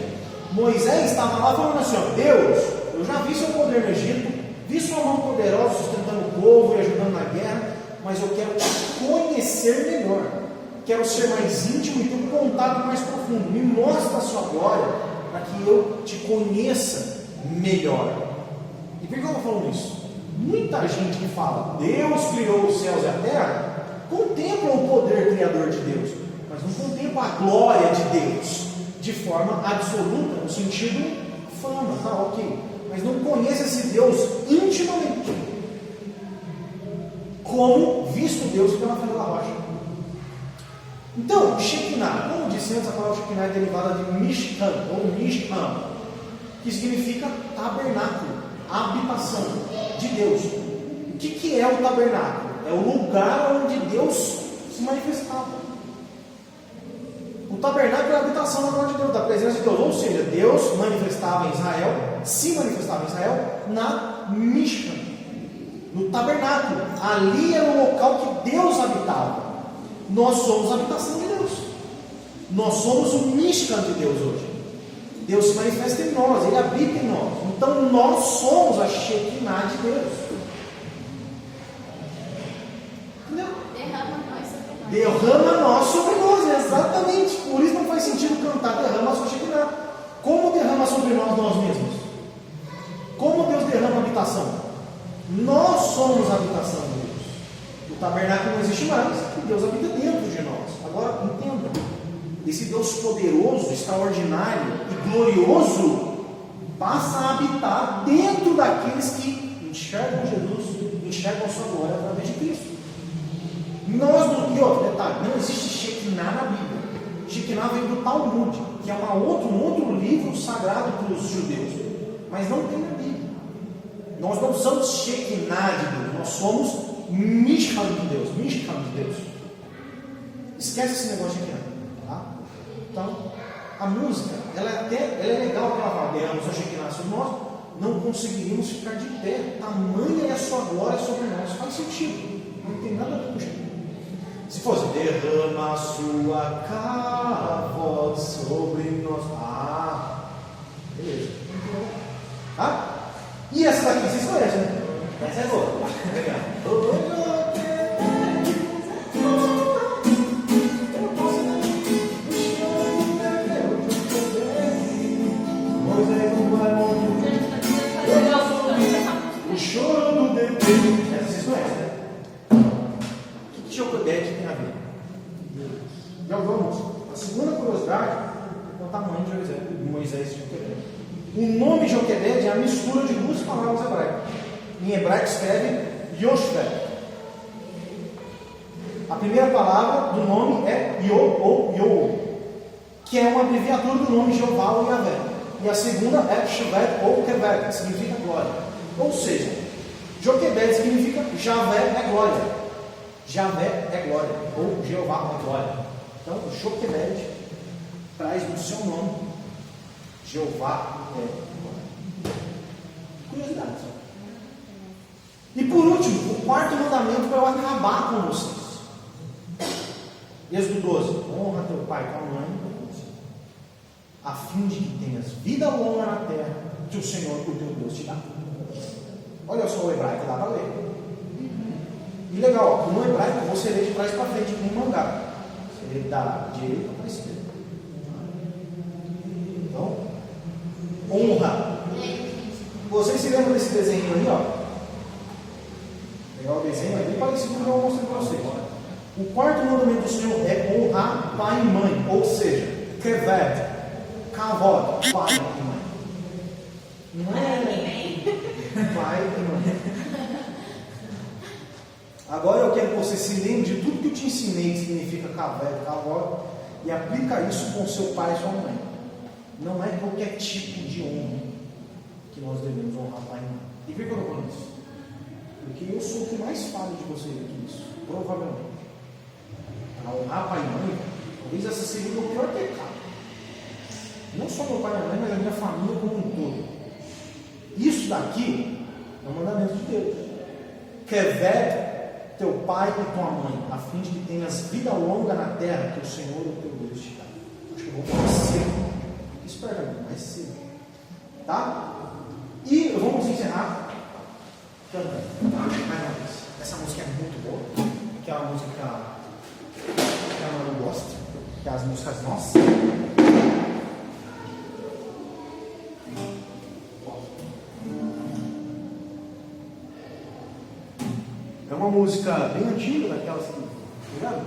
Moisés estava lá falando assim: ó, Deus, eu já vi seu poder no Egito, vi sua mão poderosa sustentando o povo e ajudando na guerra, mas eu quero te conhecer melhor, quero ser mais íntimo e ter um contato mais profundo. Me mostra a sua glória para que eu te conheça melhor. E por que eu estou falando isso? Muita gente que fala Deus criou os céus e a terra contempla o poder criador de Deus, mas mas não contempla a glória de Deus de forma absoluta, no sentido fama, tá ok. Mas não conhece esse Deus intimamente, como visto Deus pela fé da rocha. Então, Shekinah, como disse antes, a palavra Shekinah é derivada de Mishkan, ou Mishkan, que significa tabernáculo, habitação de Deus. O que é o tabernáculo? É o lugar onde Deus se manifestava. O tabernáculo é a habitação da glória de Deus, da presença de Deus. Ou seja, Deus manifestava em Israel, se manifestava em Israel na Mishkan, no tabernáculo. Ali era o local que Deus habitava. Nós somos a habitação de Deus. Nós somos o Mishkan de Deus hoje. Deus se manifesta em nós, Ele habita em nós. Então nós somos a Shekinah de Deus. Entendeu? Derrama nós sobre nós, exatamente. Por isso não faz sentido cantar derrama a sua Shekinah. Como derrama sobre nós mesmos? Como Deus derrama a habitação? Nós somos a habitação de Deus. O tabernáculo não existe mais, e Deus habita dentro de nós. Agora, entenda, esse Deus poderoso, extraordinário e glorioso passa a habitar dentro daqueles que enxergam Jesus, enxergam a sua glória através de Cristo. E outro detalhe, não existe Shekinah na Bíblia. Shekinah vem do Talmud, que é um outro livro sagrado para os judeus, mas não tem na Bíblia. Nós não somos Shekinah de Deus, nós somos Mishkan de Deus, Mishkan de Deus. Esquece esse negócio de Shekinah, tá? Então, a música, ela é legal para ela falar, derramos a Shekinah sobre nós, não conseguiríamos ficar de pé, tamanha é a sua glória sobre nós. Faz sentido, não tem nada a ver com Shekinah. Se fosse derrama a sua cara sobre nós. Beleza. Tá? E essa daqui vocês conhecem, né? Essa é boa. Legal. O choro do bebê. Essa vocês conhecem, né? O que Joquebede tem a ver? Já vamos. A segunda curiosidade é o tamanho de Moisés e Joquebede. O nome Joquebede é a mistura de duas palavras hebraicas. Em hebraico escreve Yoshvet. A primeira palavra do nome é Yo ou Yo, que é uma abreviatura do nome Jeová ou Yahvé. E a segunda é Shevet ou Keved, que significa glória. Ou seja, Joquebede significa Javé é glória. Javé é glória, ou Jeová é glória. Então, o Joquebede traz no seu nome Jeová é glória. Curiosidade só. E por último, o quarto mandamento para eu acabar com vocês. Êxodo 12: honra teu pai e tua mãe, a fim de que tenhas vida longa na terra que o Senhor, o teu Deus, te dá. Olha só o hebraico, dá para ler. E legal, no hebraico você lê de trás para frente, com um mangá. Você lê da direita para a esquerda. Então, honra. Vocês se lembram desse desenho aí, ó? Pegar o desenho, é bem parecido com o que eu vou mostrar para vocês. O quarto mandamento do Senhor é honrar pai e mãe, ou seja, keved, kavod, pai e mãe. Não é pai e mãe. Agora eu quero que você se lembre de tudo que eu te ensinei que significa kaved, kavod, e aplica isso com seu pai e sua mãe. Não é qualquer tipo de honra que nós devemos honrar pai e mãe. E por que eu estou falando isso? Porque eu sou o que mais falo de vocês aqui, isso, provavelmente. Para honrar pai e mãe, talvez essa seja o meu pior pecado. Não só meu pai e minha mãe, mas a minha família como um todo. Isso daqui é um mandamento de Deus. Keved teu pai e tua mãe, a fim de que tenhas vida longa na terra que o Senhor, o teu Deus, te dá. Acho que eu vou mais cedo. Espera mais cedo. Tá? E vamos encerrar cantando. Mais uma vez. Essa música é muito boa. Que é uma música que a Manu gosta. Que é as músicas nossas. É uma música bem antiga, daquelas que. Ligado?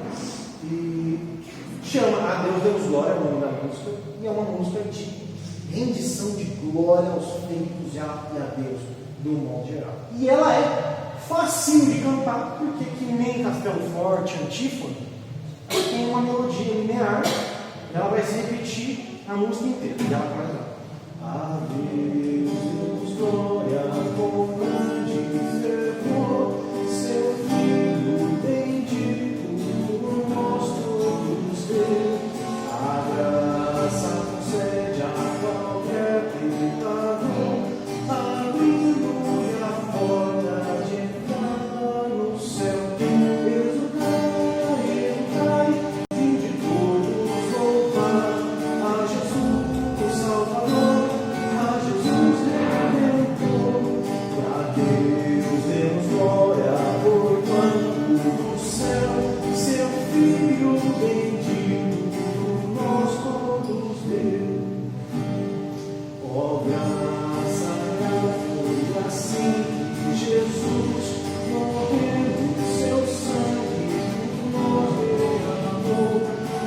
E chama A Deus Demos Glória, é o nome da música, e é uma música de rendição de glória aos feitos e a Deus, de um modo geral. E ela é facinho de cantar, porque que nem Castelo Forte, Antífona, ela tem uma melodia linear, ela vai se repetir a música inteira, e ela começa lá. A Deus glória, como dizer seu Filho bendito, nós todos deu. A graça concede a qualquer pecador, abrindo-lhe a porta de entrada no céu. Exultai, vinde todos louvar a Jesus, o Salvador, a Jesus Redentor. E a Deus demos glória, porquanto do céu seu Filho bendito nós todos deu. Ó graça, foi assim que Jesus morreu, seu sangue por nós derramou.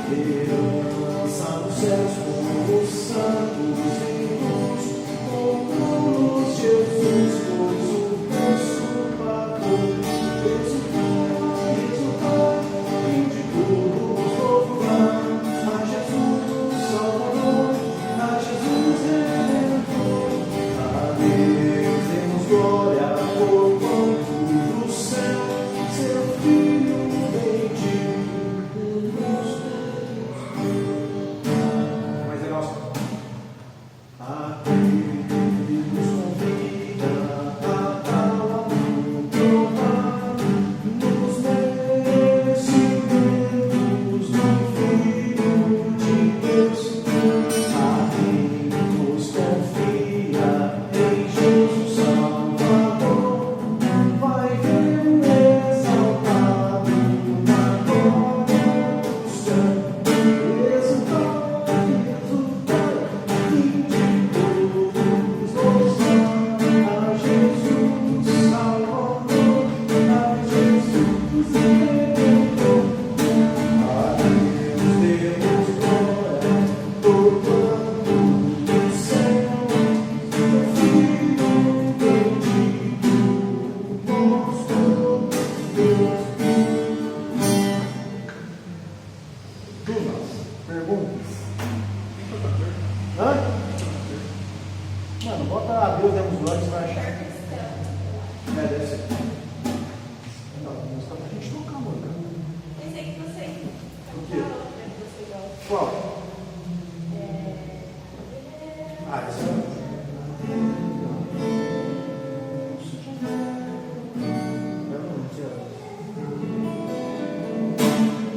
Herança dos céus com os santos irmãos, comprou-nos Jesus, pois o preço pagou. Exultai, exultai, vinde todos louvar a Jesus Salvador, a Jesus Redentor. A Deus demos glória, porquanto do céu seu Filho bendito nos deu. Mais legal. Aquele que nos convida a tal provar nos merecimentos do Filho de Deus. A quem nos confia em Jesus Salvador, vai ver exaltado na glória do céu. Exultai, exultai, vinde todos louvar a Jesus Salvador, a Jesus Redentor. A Deus demos glória, porquanto do céu seu Filho bendito nós todos deu. Dúvidas? Perguntas? Hã? Mano, bota A Deus Demos Glória, você vai achar. É, deve ser. Não, a música pra gente tocar, mano. Pensei que você. O quê? Qual? Ah, essa é.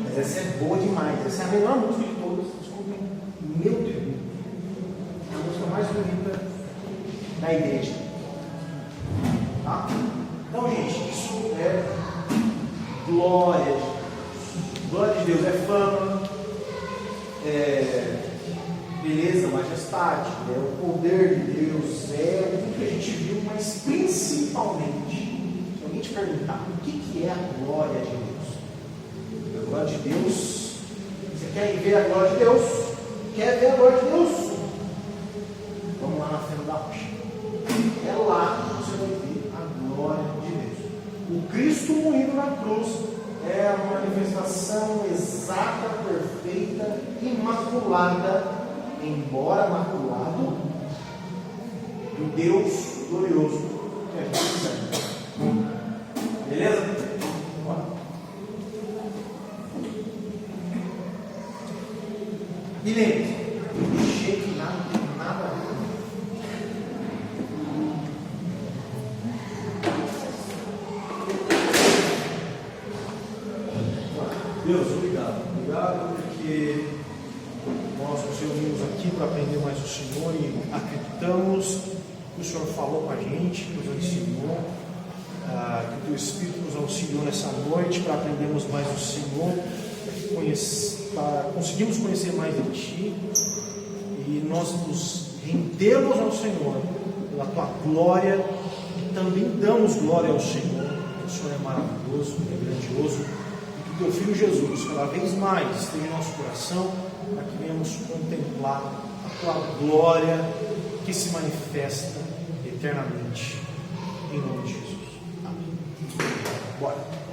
Mas essa é boa demais. Essa é a melhor música de todas. Desculpem, meu Deus. É a música mais bonita da igreja. Tá? Então, gente, isso é glória de Deus. Glória de Deus é fama, é beleza, majestade, é o poder de Deus, é tudo que a gente viu, mas principalmente, se alguém te perguntar o que é a glória de Deus? A glória de Deus, você quer ver a glória de Deus? Quer ver a glória de Deus? Vamos lá na Fenda da Rocha. É lá que você vai ver a glória de Deus. O Cristo moído na cruz é a manifestação exata, perfeita, imaculada, embora maculado, do Deus glorioso que a gente serve. Beleza? Bora. E lembre-se, cheque nada, não tem nada a ver. Deus, obrigado. Obrigado porque nós nos reunimos aqui para aprender mais do Senhor e acreditamos que o Senhor falou com a gente, que nos ensinou, que o Teu Espírito nos auxiliou nessa noite para aprendermos mais do Senhor, para conseguirmos conhecer mais de Ti e nós nos rendemos ao Senhor pela Tua glória e também damos glória ao Senhor. O Senhor é maravilhoso, é grandioso. Teu Filho Jesus, cada vez mais esteja em nosso coração, para que venhamos contemplar a Tua glória que se manifesta eternamente. Em nome de Jesus. Amém. Bora.